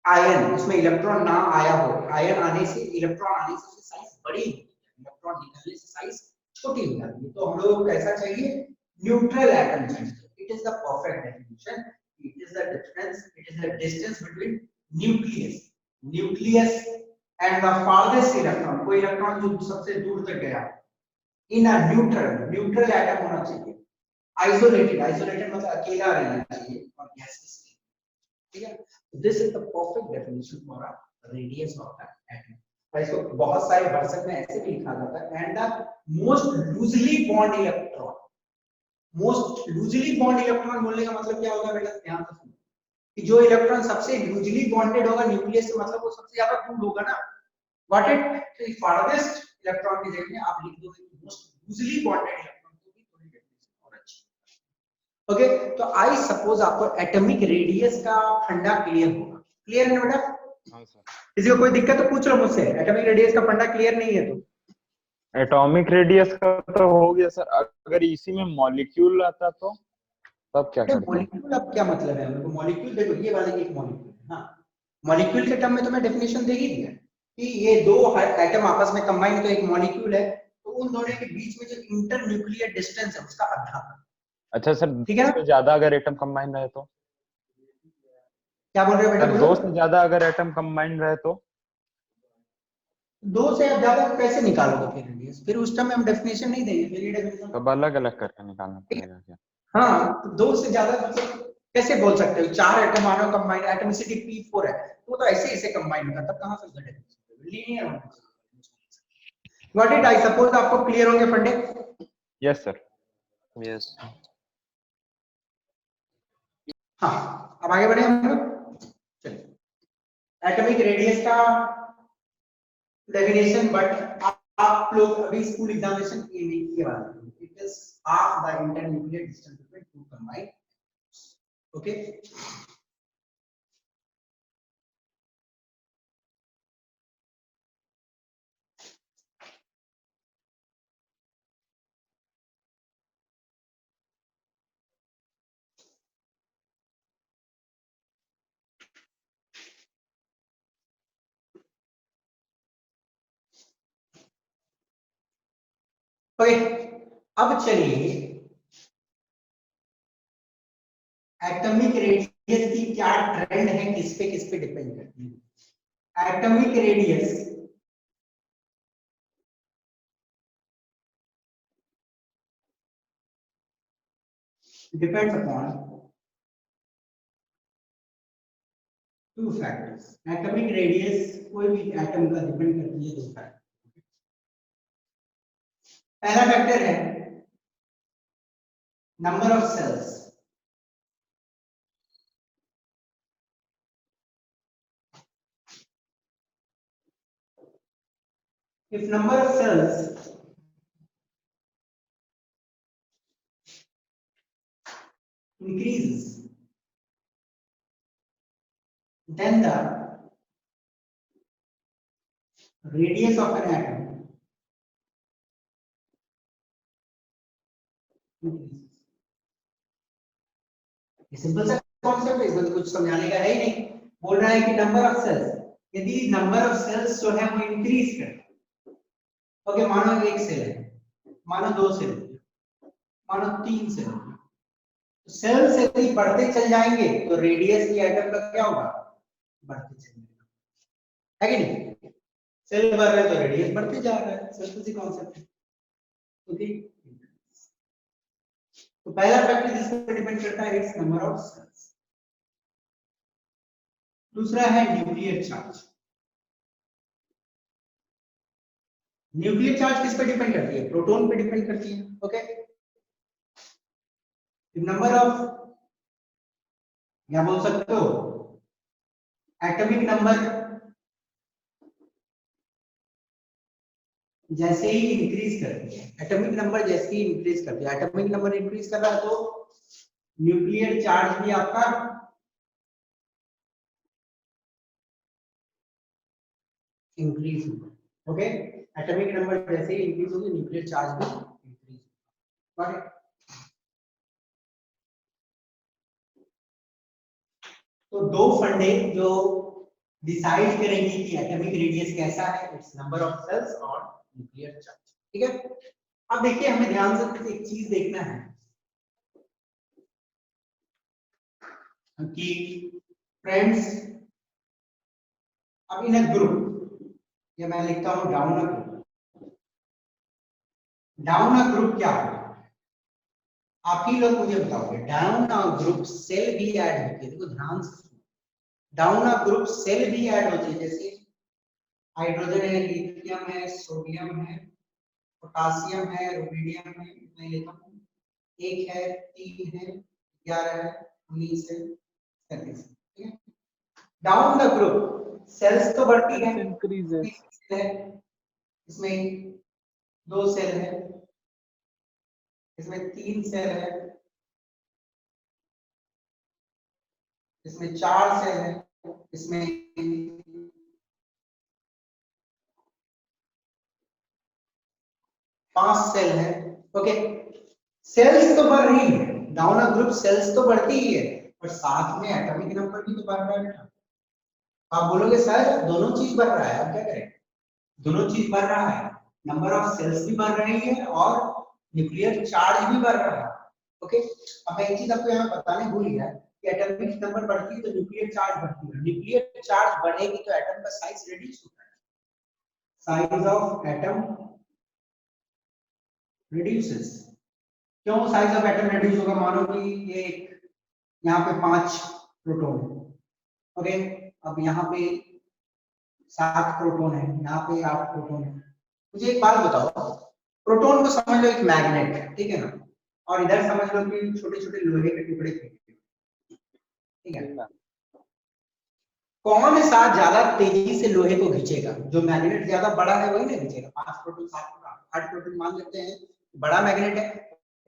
ion, उसमें इलेक्ट्रॉन ना आया हो, आयन आने से, इलेक्ट्रॉन आने से उसकी साइज बड़ी हो जाती है, इलेक्ट्रॉन निकलने से साइज छोटी हो जाती है। तो हम लोग को कैसा चाहिए, न्यूट्रल एटम चाहिए। It is the perfect definition, it is the difference, it is the distance between nucleus, nucleus and the farthest electron, कोई इलेक्ट्रॉन जो सबसे दूर तक गया, इन अ न्यूट्रल, न्यूट्रल एटम होना चाहिए, आइसोलेटेड, आइसोलेटेड मतलब अकेला रहना चाहिए, और गैसियस, ठीक है। This is the perfect definition for a radius of the atom. और इसको बहुत सारे वर्जन में ऐसे भी लिखा जाता है, and the most loosely bond electron, most loosely bond electron बोलने का मतलब क्या होगा बेटा, ध्यान से सुनो, कि जो इलेक्ट्रॉन सबसे लूजली बॉन्डेड होगा न्यूक्लियस से, मतलब वो सबसे ज्यादा दूर होगा ना, व्हाट इट, तो फारदेस्ट इलेक्ट्रॉन की जगह में आप लिख दो मोस्ट लूजली बॉन्डेड इलेक्ट्रॉन, तो भी थोड़ी डेफिनेशन और अच्छी। ओके, तो आई सपोज आपको एटॉमिक रेडियस का फंडा क्लियर होगा, क्लियर है बेटा? हाँ सर। किसी को कोई दिक्कत तो पूछ लो मुझसे, एटॉमिक रेडियस का फंडा क्लियर नहीं है तो? एटॉमिक रेडियस का तो हो गया सर, अगर इसी में मॉलिक्यूल आता तो तब क्या करते हैं? मॉलिक्यूल अब क्या मतलब है हमको, मॉलिक्यूल देखो ये वाला एक मॉलिक्यूल है, हाँ, मॉलिक्यूल के टर्म में तो मैं डेफिनेशन दे ही दिया कि ये दो एटम आपस में कंबाइन तो एक मॉलिक्यूल है, तो उन दोनों के बीच में जो इंटर न्यूक्लियर डिस्टेंस है उसका आधा। अच्छा सर, ठीक है दो ना? से ज्यादा अगर एटम कंबाइन रहे तो? क्या बोल रहे हो बेटा, सर बोलो। दो से ज्यादा अगर एटम कंबाइन रहे तो? दो से ज्यादा कैसे निकालोगे फिर रेडियस, फिर उस टाइम में हम डेफिनेशन नहीं देंगे, फिर ये डेफिनेशन। तब अलग अलग करके निकालना पड़ेगा क्या? हाँ, तो दो से ज्यादा मतलब कैसे बोल सकते हो, चार एटम मानो कंबाइन, एटमिसिटी P4 है तो वो तो ऐसे ऐसे कंबाइन होता, तब कहां से उसका डेफिनेशन लीनियर होना चाहिए। व्हाट इट, आई सपोज आपको क्लियर होंगे फंडे? Yes sir. Yes. हाँ, अब आगे बढ़े हम लोग, चलिए एटॉमिक रेडियस का डेफिनेशन, बट आप लोग अभी स्कूल एग्जामिनेशन ये नहीं किए वाले, it is half the internuclear distance between two combined, okay. Okay, अब चलिए एटॉमिक रेडियस की क्या ट्रेंड है, किस पे डिपेंड करती है atomic radius? Depends upon two factors. Atomic radius कोई भी एटम का डिपेंड करती है दो फैक्टर। पहला फैक्टर है number of shells, if number of cells increases, then the radius of an atom increases. ये सिंपल सा कॉन्सेप्ट है, इसमें तो कुछ समझाने का है ही नहीं। बोल रहा है कि नंबर ऑफ सेल्स, यदि नंबर ऑफ सेल्स जो है वो इंक्रीज करे, ओके मानो एक सेल है, मानो दो सेल, मानो तीन सेल, तो सेल्स यदि बढ़ते चल जाएंगे तो रेडियस की एटम का क्या होगा, बढ़ते चलेगा, है कि नहीं? सेल बढ़ रहा है तो रेडियस बढ़ते जा रहा है, सिंपल सी कॉन्सेप्ट है। ओके, तो पहला फैक्टर जिस पर डिपेंड करता है इट्स नंबर ऑफ सेल्स। दूसरा है न्यूक्लियर चार्ज। न्यूक्लियर चार्ज किस पे डिपेंड करती है, प्रोटॉन पे डिपेंड करती है। ओके, नंबर ऑफ, या बोल सकते हो एटॉमिक नंबर जैसे ही इंक्रीज करती है, एटॉमिक नंबर जैसे ही इंक्रीज करती है, एटॉमिक नंबर इंक्रीज कर रहा है तो न्यूक्लियर चार्ज भी आपका इंक्रीज होगा। ओके, एटॉमिक नंबर जैसे ही इंक्रीज होगी न्यूक्लियर चार्ज भी इंक्रीज होगा। तो दो फंडे जो डिसाइड करेंगे कि एटॉमिक रेडियस कैसा है, इट्स नंबर ऑफ सेल्स और न्यूक्लियर चार्ज। ठीक है, अब देखिए हमें ध्यान से एक चीज देखना है कि फ्रेंड्स, अब इन अ ग्रुप, या मैं लिखता हूं down a group. Down a group क्या है, आप ही लोग मुझे बताओगे। डाउन अ ग्रुप सेल भी ऐड होती है, देखो ध्यान से, डाउन अ ग्रुप सेल भी ऐड होती है, जैसे हाइड्रोजन है, लिथियम है, सोडियम है, पोटासियम है, रुबिडियम है, मैं लेता हूँ 1 है, 3 है, 11 है, 19 है, 37। ठीक है, डाउन द ग्रुप सेल्स तो बढ़ती है, इसमें 2 सेल है, इसमें 3 सेल है, इसमें 4 सेल है, इसमें 5 सेल है। ओके, सेल्स तो बढ़ रही है, डाउन अ ग्रुप सेल्स तो बढ़ती ही है, पर साथ में एटॉमिक नंबर भी तो बढ़ रहा है बेटा। आप बोलोगे सर दोनों चीज बढ़ रहा है, अब क्या करें? दोनों चीज बढ़ रहा है, नंबर ऑफ सेल्स भी बढ़ रही है और न्यूक्लियर चार्ज भी बढ़ रहा है। ओके, अब मैं एक चीज आपको यहाँ बताने भूल गया कि एटॉमिक नंबर बढ़ती है तो न्यूक्लियर चार्ज बढ़ती है, न्यूक्लियर चार्ज बढ़ेगी तो एटम का साइज रिड्यूस होता है, साइज ऑफ एटम रिड्यूसेस। क्यों साइज ऑफ एटम रिड्यूस होगा? मानो कि ये यहाँ पे 5 प्रोटॉन है, ओके, अब यहाँ पे 7 प्रोटॉन है, यहाँ पे 8 प्रोटॉन है। मुझे एक बात बताओ, प्रोटॉन को समझ लो एक मैग्नेट है, ठीक है ना, और इधर समझ लो कि छोटे छोटे लोहे के टुकड़े थे, ठीक है, कौन सा ज्यादा तेजी से लोहे को खींचेगा? जो मैग्नेट ज्यादा बड़ा है वही ना खींचेगा, 5 प्रोटॉन 7 प्रोटॉन 8 प्रोटॉन मान लेते हैं, बड़ा मैग्नेट है,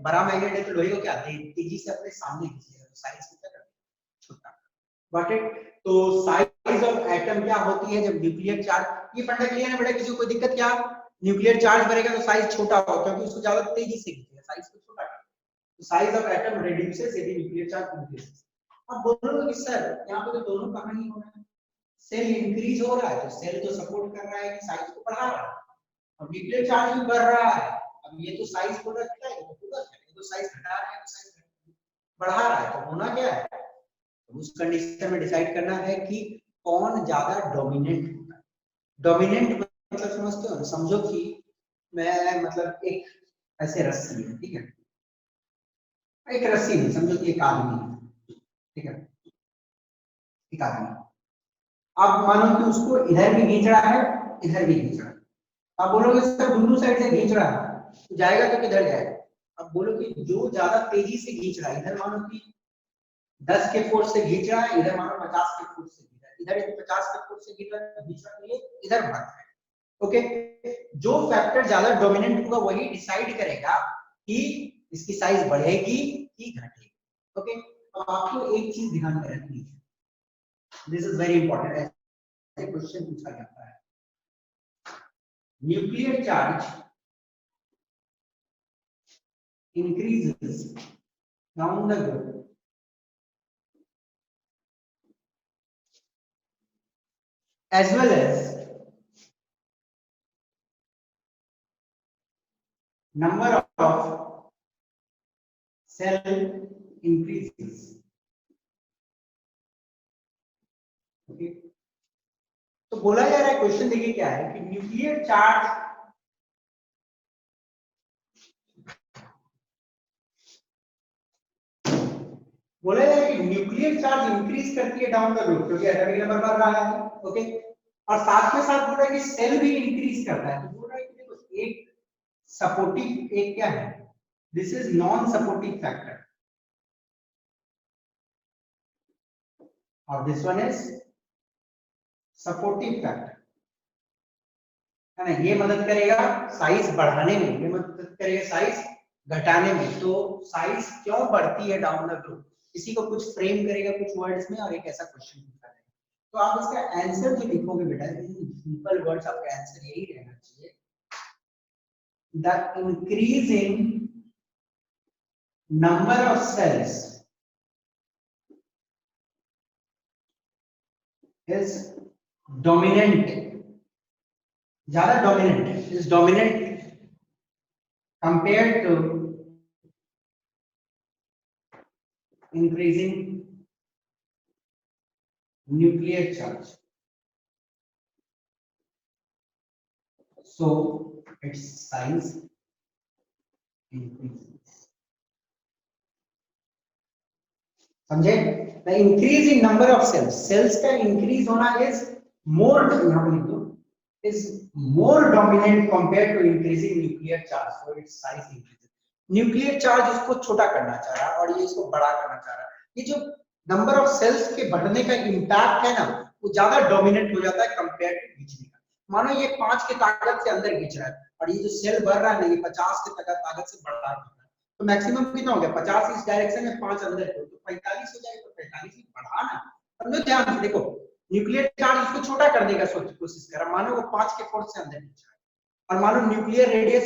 बड़ा मैग्नेट है तो लोहे को क्या तेजी से अपने सामने खींचेगा, तो साइज कितना छोटा। Got it? तो साइज ऑफ एटम क्या होती है जब न्यूक्लियर चार्ज, ये फंडा क्लियर है बेटा? किसी को कोई दिक्कत क्या? न्यूक्लियर चार्ज बढ़ेगा तो साइज छोटा होगा क्योंकि उसको ज्यादा तेजी से खींचेगा, साइज को छोटा करेगा, तो साइज ऑफ एटम रिड्यूसेस यदि न्यूक्लियर चार्ज इंक्रीजेस। अब बोलोगे कि सर यहाँ पे तो दोनों कहानी हो रहा है, सेल इंक्रीज हो रहा है तो सेल तो सपोर्ट कर रहा है कि साइज को बढ़ा रहा है, और न्यूक्लियर चार्ज भी बढ़ रहा है, अब ये तो साइज को रखता है तो पूरा करेगा, तो साइज घटा रहा है तो साइज बढ़ा रहा है, तो होना क्या है? उस कंडीशन में डिसाइड करना है कि कौन ज्यादा डोमिनेंट होता है। डोमिनेंट मतलब समझते हो ना? समझो कि मैं मतलब एक ऐसे रस्सी है, ठीक है, एक रस्सी नहीं, समझो कि एक आदमी है, ठीक है, एक आदमी, अब मानो कि उसको इधर भी खींच रहा है, इधर भी खींच रहा है, आप बोलोगे सर दोनों साइड से खींच रहा है तो जाएगा तो किधर जाएगा? अब बोलो कि जो ज्यादा तेजी से खींच रहा है, इधर मानो कि 10 के फोर्स से खींच रहा है, इधर मानो 50 के फोर्स से खींच रहा है, इधर 50 के फोर्स से खींच रहा है, इधर बढ़ रहा है। ओके, जो फैक्टर ज्यादा डोमिनेंट होगा वही डिसाइड करेगा कि इसकी साइज बढ़ेगी कि घटेगी। ओके, अब आपको एक चीज ध्यान में रखनी है, दिस इज वेरी इंपॉर्टेंट, ऐसे क्वेश्चन पूछा जाता है। Nuclear charge increases down the group as well as number of cell increases. Okay. तो बोला जा रहा है, क्वेश्चन देखिए क्या है कि न्यूक्लियर चार्ज बोला जा रहा है कि न्यूक्लियर चार्ज इंक्रीज करती है डाउन द ग्रुप, क्योंकि एटॉमिक नंबर बढ़ रहा है। ओके, और साथ में साथ बोल रहा है कि सेल भी इंक्रीज करता है। तो बोल रहा है कि देखो, एक सपोर्टिव, एक क्या है, this is non supportive factor और this one is supportive factor, है ना। ये मदद करेगा साइज बढ़ाने में, ये मदद करेगा साइज घटाने में। तो साइज क्यों बढ़ती है डाउन द ग्रुप, इसी को कुछ फ्रेम करेगा कुछ वर्ड्स में और एक ऐसा क्वेश्चन पूछा जाएगा। तो आप इसका आंसर जो लिखोगे बेटा, इन सिंपल वर्ड्स आपका आंसर यही रहना चाहिए, the increase in number of sales is dominant, ज्यादा dominant, is dominant compared to increasing nuclear charge, so its size increases. समझे? The increase in number of cells, cells का increase होना is more, यहाँ पे लिख दो, is more dominant compared to increasing nuclear charge, so its size increases. Nuclear charge इसको छोटा करना चाह रहा है और ये इसको बड़ा करना चाह रहा है। ये जो नंबर ऑफ सेल्स के बढ़ने का इम्पैक्ट है ना, वो ज्यादा डोमिनेंट हो जाता है कंपेयर टू खींचने का। मानो ये 5 के ताकत से अंदर खींच रहा है और ये जो सेल बढ़ रहा है ना, ये 50 के ताकत से बढ़ रहा है, तो मैक्सिमम कितना हो गया, 50 इस डायरेक्शन में, 5 अंदर को, तो 45 हो जाएगा। तो 45 ही बढ़ाना, समझो ध्यान से। देखो, न्यूक्लियर चार्ज उसको छोटा करने का कोशिश कर रहा, मानो वो 5 के फोर्स से अंदर खींच रहा है, और मानो न्यूक्लियर रेडियस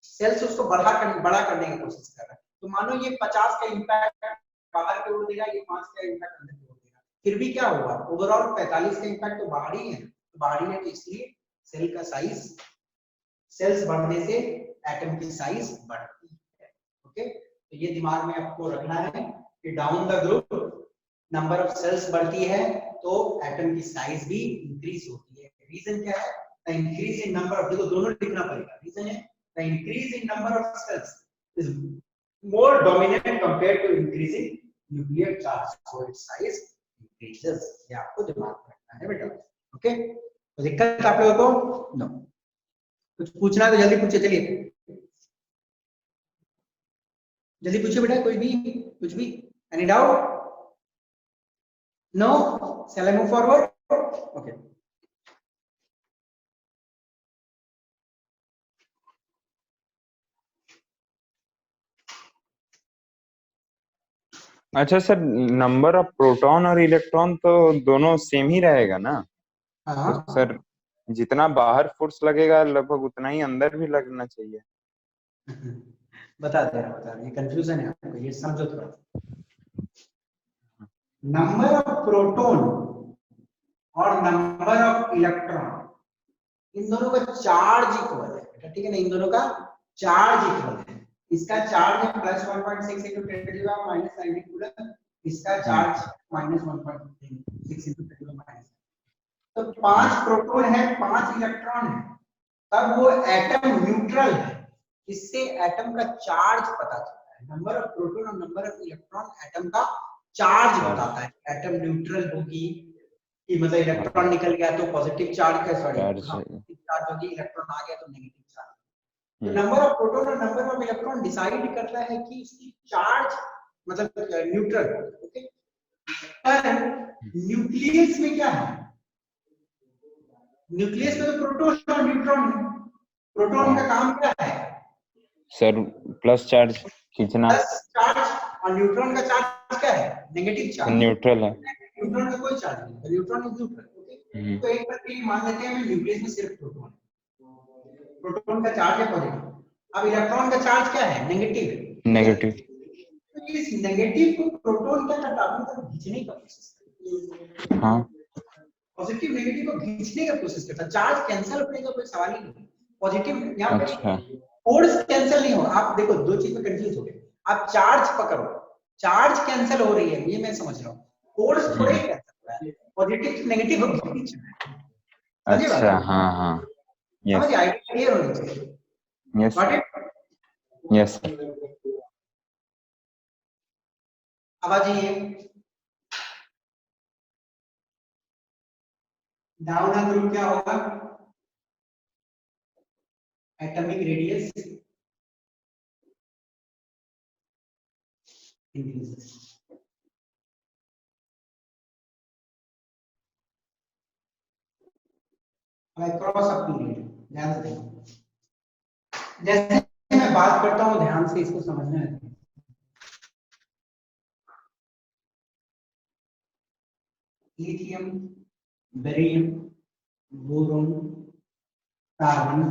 सेल्स उसको बड़ा करने की कोशिश कर रहा है। तो मानो ये 50 का इंपैक्ट बाहर की ओर देगा, ये 5 का इंपैक्ट अंदर की ओर देगा, फिर भी क्या होगा, ओवरऑल 45 का इंपैक्ट तो बाहरी है, तो बाहरी है, तो इसलिए सेल का साइज, सेल्स बढ़ने से एटम की साइज बढ़ती है। ओके, तो ये दिमाग में आपको रखना है कि down the group number of shells बढ़ती है तो एटम की साइज भी इंक्रीज होती है। रीजन क्या है, the increase in number of, देखो दोनों लिखना पड़ेगा। रीजन है the increase in number of sales is more dominant compared to increasing nuclear charge, so its size increases. ये आपको दिमाग में रखना है बेटा। ओके, तो दिक्कत आप लोगों को नो, कुछ पूछना है तो जल्दी पूछिए, चलिए जल्दी पूछिए बेटा, कोई भी कुछ भी, any doubt? No? Shall I move forward? Okay. अच्छा सर, नंबर ऑफ प्रोटॉन और इलेक्ट्रॉन तो दोनों सेम ही रहेगा ना? हाँ, तो सर जितना बाहर फोर्स लगेगा लगभग उतना ही अंदर भी लगना चाहिए। बता दे रहा, ये कंफ्यूजन है आपको, ये समझो थोड़ा। नंबर ऑफ प्रोटॉन और नंबर ऑफ इलेक्ट्रॉन, इन दोनों का चार्ज इक्वल है, ठीक है ना, इन दोनों का चार्ज इक्वल है। इसका चार्ज है plus 1.6 into 10 to the power minus 90 coulomb, इसका charge minus 1.6 into 10 to the minus। तो 5 प्रोटॉन है, 5 इलेक्ट्रॉन है, तब वो एटम न्यूट्रल है। इससे एटम का चार्ज पता चलता है। नंबर ऑफ प्रोटॉन और नंबर ऑफ इलेक्ट्रॉन एटम का चार्ज बताता है। एटम न्यूट्रल होगी कि मतलब इलेक्ट्रॉन निकल गया तो पॉजिटिव चार्ज का, सॉरी पॉजिटिव चार्ज होगी, इलेक्ट्रॉन आ गया तो नेगेटिव चार्ज। तो नंबर ऑफ प्रोटॉन और नंबर ऑफ इलेक्ट्रॉन डिसाइड करता है कि उसकी चार्ज मतलब न्यूट्रल। ओके, पर न्यूक्लियस में क्या है, न्यूक्लियस में तो प्रोटॉन और न्यूट्रॉन है। प्रोटॉन का काम क्या है सर? प्लस चार्ज खींचना। प्लस चार्ज, और न्यूट्रॉन का चार्ज क्या है, नेगेटिव चार्ज, न्यूट्रल है। न्यूट्रॉन का कोई चार्ज नहीं है, न्यूट्रॉन इज न्यूट्रल। ओके, तो एक बार के लिए मान लेते हैं हमें न्यूक्लियस में सिर्फ प्रोटॉन है, प्रोटॉन का चार्ज है पॉजिटिव। अब इलेक्ट्रॉन का चार्ज क्या है, नेगेटिव है। नेगेटिव। तो इस नेगेटिव को प्रोटॉन क्या करता है, अपनी तरफ खींचने का कोशिश करता है। हाँ पॉजिटिव नेगेटिव को खींचने का कोशिश करता है, चार्ज कैंसिल होने का कोई सवाल ही नहीं। पॉजिटिव यहाँ पे अच्छा फोर्स कैंसिल नहीं हो, आप देखो दो चीज में कंफ्यूज हो गए। आप चार्ज पकड़ो, चार्ज कैंसिल हो रही है, ये मैं समझ रहा हूँ, फोर्स थोड़ा ही कैंसिल हो रहा है, पॉजिटिव नेगेटिव को खींच रहा है। समझे बात? अच्छा हाँ हाँ यस समझिए, आइडिया क्लियर होनी चाहिए। Yes got it? यस अब आ जाइए, डाउन ग्रुप क्या होगा, atomic radius increases. Across a period, ध्यान से देखो, जैसे मैं बात करता हूँ ध्यान से इसको समझना है। Lithium, beryllium, boron, carbon,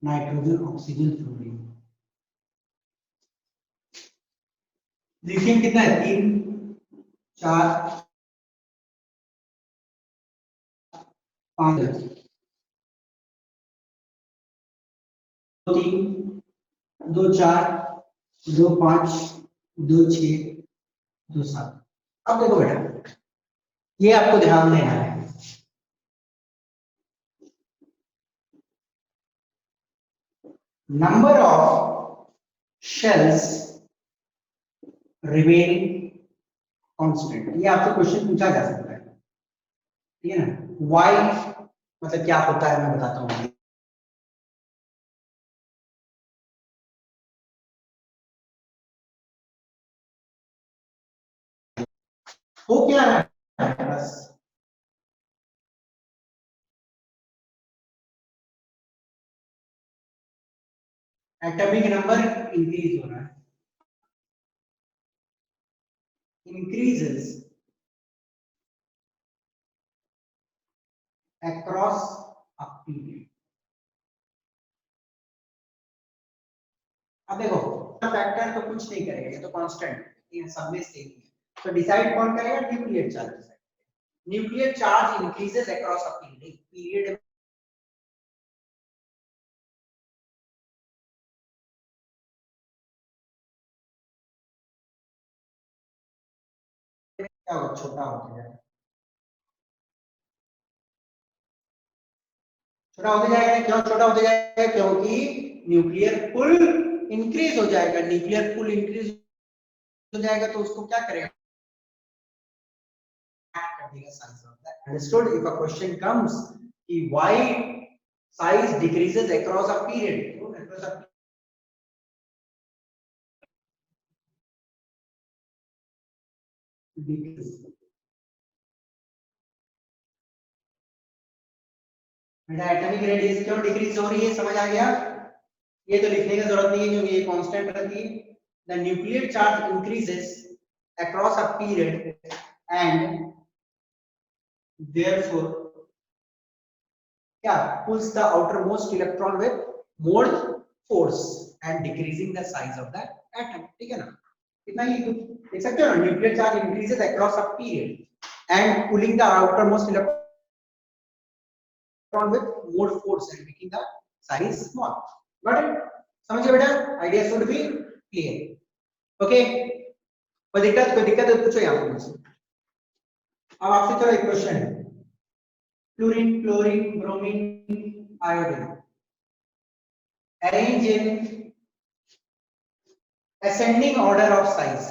nitrogen, oxygen, fluorine. Lithium कितना है, 3 4 5 3 2 4 2 5 2 6 2 7। अब देखो बेटा, ये आपको ध्यान देना है, number of shells remaining constant, ये आपसे क्वेश्चन पूछा जा सकता है, ठीक है ना। वाई मतलब क्या होता है मैं बताता हूँ। वो क्या है, बस एटॉमिक नंबर इंक्रीज हो रहा है, इंक्रीजेस across a period। अब देखो फैक्टर तो कुछ नहीं करेगा, ये तो कांस्टेंट है, ये सब में सेम है, तो डिसाइड कौन करेगा, nuclear charge. Nuclear charge increases across a period, period क्या होगा, छोटा होता जाएगा, छोटा होते जाएगा। क्यों छोटा होते जाएगा, क्योंकि न्यूक्लियर पुल इंक्रीज हो जाएगा, न्यूक्लियर पुल इंक्रीज हो जाएगा तो उसको क्या करेगा, कर देगा size of that. Understood? If a question comes कि why size decreases across a period, across a decrease। बेटा एटॉमिक रेडियस क्यों डिक्रीज हो रही है, समझ आ गया? ये तो लिखने की जरूरत नहीं है क्योंकि ये कांस्टेंट रहती है। The nuclear charge increases across a period and therefore क्या pulls the outermost electron with more force and decreasing the size of that atom। ठीक है ना, इतना ही देख सकते हो ना, nuclear charge increases across a period and pulling the outermost electron with more force and making the size small। got it? समझिए बेटा, idea should be clear. Okay, कोई दिक्कत है पूछो यहाँ पे मुझसे। अब आपसे चलो एक क्वेश्चन है, fluorine, chlorine, bromine, iodine arrange in ascending order of size।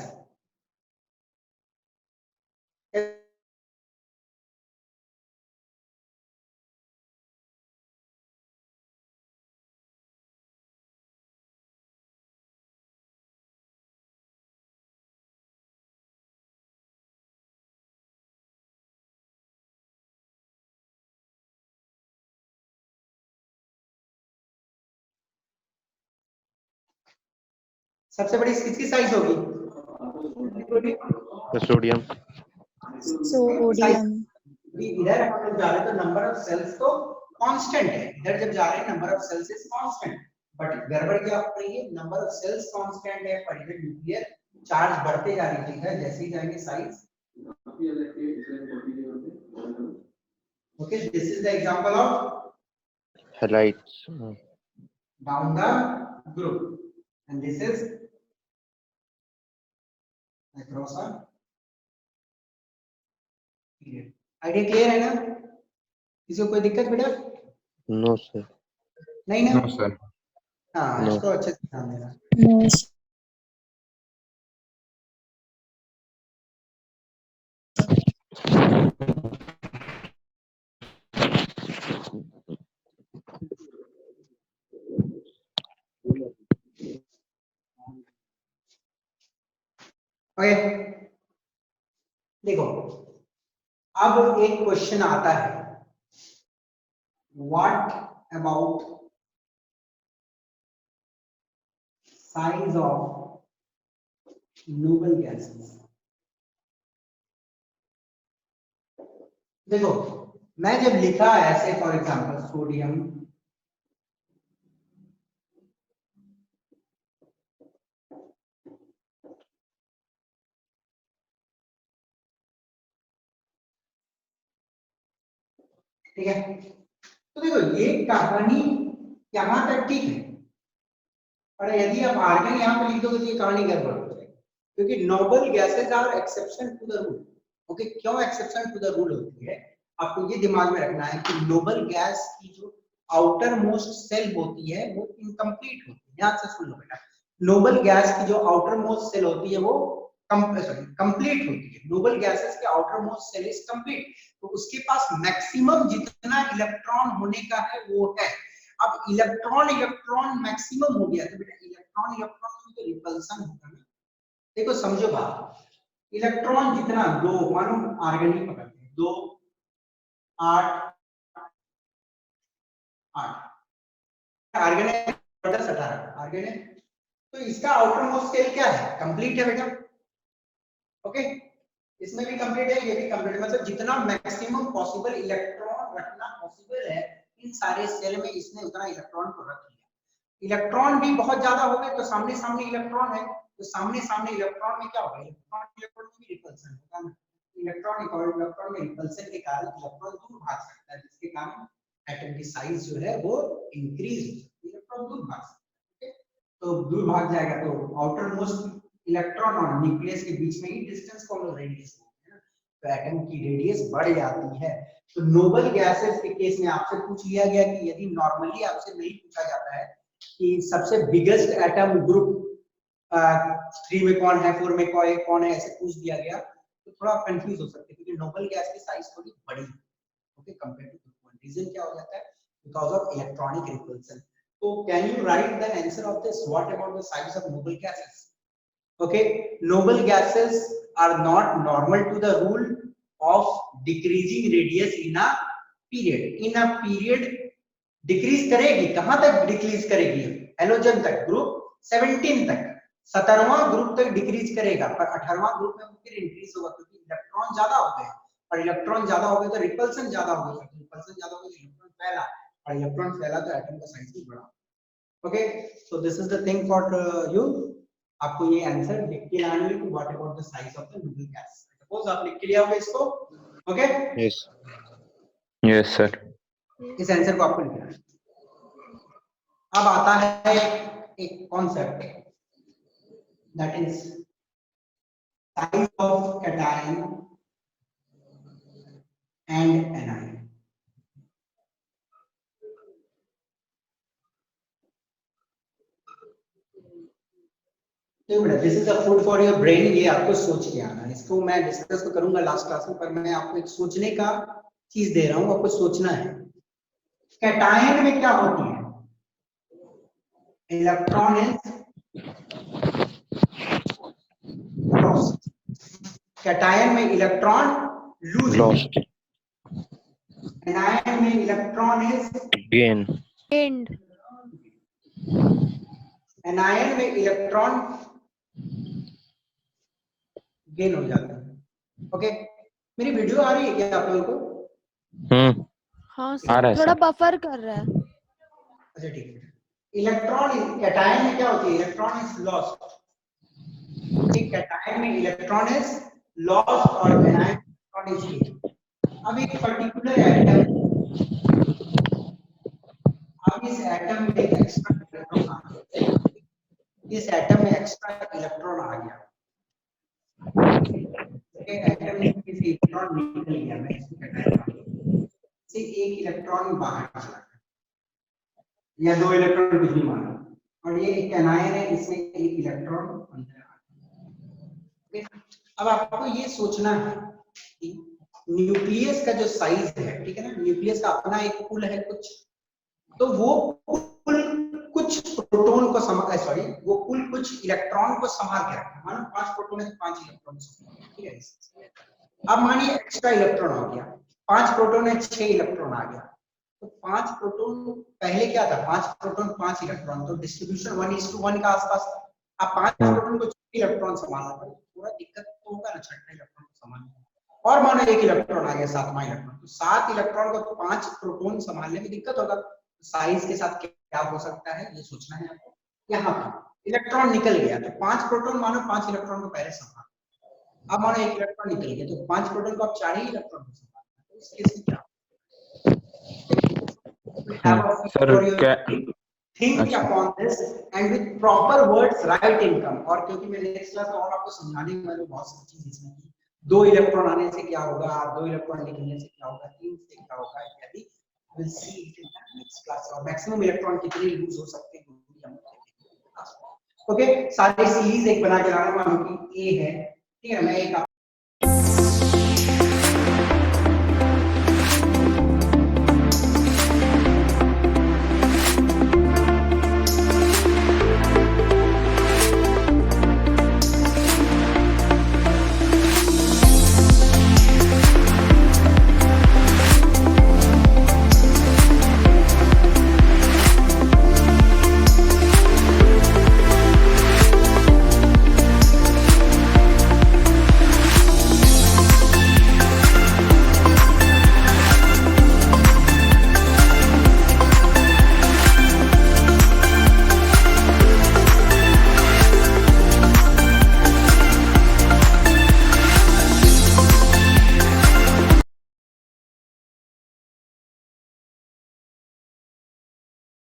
सबसे बड़ी किसकी साइज होगी, सोडियम। सोडियम इधर हम लोग जा रहे हैं तो नंबर ऑफ सेल्स तो कांस्टेंट है, इधर जब जा रहे हैं number of sales is constant, but गड़बड़ क्या हो रही है, नंबर ऑफ सेल्स कांस्टेंट है पर इधर न्यूक्लियर चार्ज बढ़ते जा रही है जैसे ही जाएंगे size. Okay, this is the example of halides. down the group and this is across a period. Idea clear है ना, किसी को कोई दिक्कत बेटा? No, sir. नहीं ना? No sir. हाँ, No. इसको अच्छे से ध्यान देना। नो ओके, देखो अब एक क्वेश्चन आता है, what about size of noble gases. देखो मैं जब लिखा ऐसे फॉर एग्जांपल सोडियम, ठीक है, तो देखो ये कहानी यहां तक ठीक है, और यदि आप आर्गन यहां पे लिख दोगे तो ये कहानी गड़बड़ हो जाएगी, क्योंकि noble gases are exception to the rule. Okay, क्यों एक्सेप्शन टू द रूल होती है, आपको ये दिमाग में रखना है कि नोबल गैस की जो आउटर मोस्ट सेल होती है वो इनकम्प्लीट होती है। ध्यान से सुन लो बेटा, नोबल गैस की जो आउटर मोस्ट सेल होती है वो कंप्लीट होती है। नोबल गैसेस के outermost shell is complete, तो उसके पास मैक्सिमम जितना इलेक्ट्रॉन होने का है वो है। अब इलेक्ट्रॉन इलेक्ट्रॉन मैक्सिमम हो गया तो बेटा इलेक्ट्रॉन इलेक्ट्रॉन में तो रिपल्सन होगा ना। देखो समझो बात, इलेक्ट्रॉन जितना दो, मानो आर्गन ही पकड़ते हैं, 2 8 8 आर्गन है, 10 18 आर्गन है, तो इसका आउटर मोस्ट सेल क्या है, कंप्लीट है बेटा। ओके, इसमें भी कंप्लीट है, ये भी कंप्लीट है, मतलब जितना मैक्सिमम पॉसिबल इलेक्ट्रॉन रखना पॉसिबल है इन सारे सेल में इसने उतना इलेक्ट्रॉन को रख लिया। इलेक्ट्रॉन भी बहुत ज्यादा हो गए तो सामने सामने इलेक्ट्रॉन है, तो सामने सामने इलेक्ट्रॉन में क्या होगा, इलेक्ट्रॉन इलेक्ट्रॉन में भी रिपल्सन होगा ना। इलेक्ट्रॉन इलेक्ट्रॉन में रिपल्सन के कारण इलेक्ट्रॉन दूर भाग सकता है, जिसके कारण एटम की साइज जो है वो इंक्रीज हो सकती है, इलेक्ट्रॉन दूर भाग सकता है। तो दूर भाग जाएगा तो आउटर मोस्ट इलेक्ट्रॉन और न्यूक्लियस के बीच में ही डिस्टेंस को हम लोग रेडियस बोलते हैं ना, तो एटम की रेडियस बढ़ जाती है। तो नोबल गैसेस के केस में आपसे पूछ लिया गया कि यदि नॉर्मली आपसे नहीं पूछा जाता है कि सबसे बिगेस्ट एटम ग्रुप 3 में कौन है, 4 में कौन है, ऐसे पूछ दिया गया तो थोड़ा कंफ्यूज हो सकते हैं, क्योंकि नोबल गैस की साइज थोड़ी बड़ी है, ओके, कंपेयर टू ग्रुप 1। रीजन क्या हो जाता है, बिकॉज़ ऑफ इलेक्ट्रॉनिक रिपल्सन। तो can you write the answer of this, what about the size of noble gases? Okay, noble gases are not normal to the rule of decreasing radius in a period. In a period decrease करेगी, कहां तक decrease करेगी, halogen तक, group 17 तक, 17वां group तक decrease करेगा, पर 18वां group में फिर इंक्रीज होगा, क्योंकि इलेक्ट्रॉन ज्यादा हो गए, और इलेक्ट्रॉन ज्यादा हो गए तो रिपल्सन ज्यादा हो गया, रिपल्सन ज्यादा हो गया तो इलेक्ट्रॉन फैला, और इलेक्ट्रॉन फैला तो एटम का साइज भी बढ़ा। Okay, so this is the thing for you, आपको ये आंसर लिख के लाना है कि what about the size of the noble gas. Suppose आप लिख के लिया होगा इसको, ओके, Yes. Yes sir. इस आंसर को आपको लिखना है। अब आता है एक concept, that is size of cation and anion. तो बेटा this is a food for your brain, ये आपको सोच के आना है, इसको मैं डिस्कस तो करूंगा लास्ट क्लास में, पर मैं आपको एक सोचने का चीज दे रहा हूं, आपको सोचना है। कैटायन में क्या होती है, इलेक्ट्रॉन इज लॉस्ट, कैटायन में इलेक्ट्रॉन लूज, Lost. एनायन में electron is Gain. End. Anion में इलेक्ट्रॉन गेन हो जाता है। ओके, मेरी वीडियो आ रही है क्या आप लोगों को? हाँ आ रहा है थोड़ा सर। बफर कर रहा है। अच्छा ठीक है। इलेक्ट्रॉन कैटायन में क्या होती है? Electron is lost. ठीक, कैटायन में इलेक्ट्रॉन इज लॉस्ट और एनायन इलेक्ट्रॉन इज गेन। अब एक पर्टिकुलर एटम, अब इस एटम में एक्स्ट्रा इलेक्ट्रॉन आ गया, इस एटम में एक्स्ट्रा इलेक्ट्रॉन आ गया, एटम में किसी इलेक्ट्रॉन निकल गया, मैं इसको कैटायन से एक इलेक्ट्रॉन बाहर चला गया या दो इलेक्ट्रॉन कुछ भी माना, और ये एक एनायन है, इसमें एक इलेक्ट्रॉन अंदर आ गया। अब आपको ये सोचना है कि न्यूक्लियस का जो साइज है, ठीक है ना, न्यूक्लियस का अपना एक पुल है कुछ, तो वो पुल कुछ प्रोटॉन को सॉरी वो पुल कुछ इलेक्ट्रॉन को संभाल के रखता है। मानो 5 प्रोटॉन है तो 5 इलेक्ट्रॉन, ठीक है। अब मानिए एक्स्ट्रा इलेक्ट्रॉन आ गया, 5 प्रोटॉन है 6 इलेक्ट्रॉन आ गया, तो 5 प्रोटॉन पहले क्या था, 5 प्रोटॉन 5 इलेक्ट्रॉन, तो डिस्ट्रीब्यूशन 1:1 का आसपास। अब 5 प्रोटॉन को 6 इलेक्ट्रॉन संभालना पड़े, थोड़ा दिक्कत तो होगा ना छठा इलेक्ट्रॉन को संभालने में। और मानो एक इलेक्ट्रॉन आ गया, 7वां इलेक्ट्रॉन, तो 7 इलेक्ट्रॉन को 5 प्रोटॉन संभालने में दिक्कत होगा। साइज के साथ क्या हो सकता है ये सोचना है आपको। यहाँ पर इलेक्ट्रॉन निकल गया, तो 5 प्रोटॉन मानो 5 इलेक्ट्रॉन को पहले संभाल, अब मानो एक इलेक्ट्रॉन निकल गया, तो 5 प्रोटॉन को अब 4 ही इलेक्ट्रॉन को संभालना, तो इस केस में क्या think upon this and with proper words write in come। और क्योंकि मैं नेक्स्ट क्लास में और आपको समझाने वाला हूं बहुत सारी चीजें इसमें की, 2 इलेक्ट्रॉन आने से क्या होगा, 2 इलेक्ट्रॉन निकलने से क्या होगा, 3 से क्या होगा इत्यादि, we'll see it in the next class। और मैक्सिमम इलेक्ट्रॉन कितने यूज हो सकते हैं वो भी हम देखेंगे। ओके, सारी सीरीज एक बना के लाना, मान लो कि ए है, ठीक है, मैं एक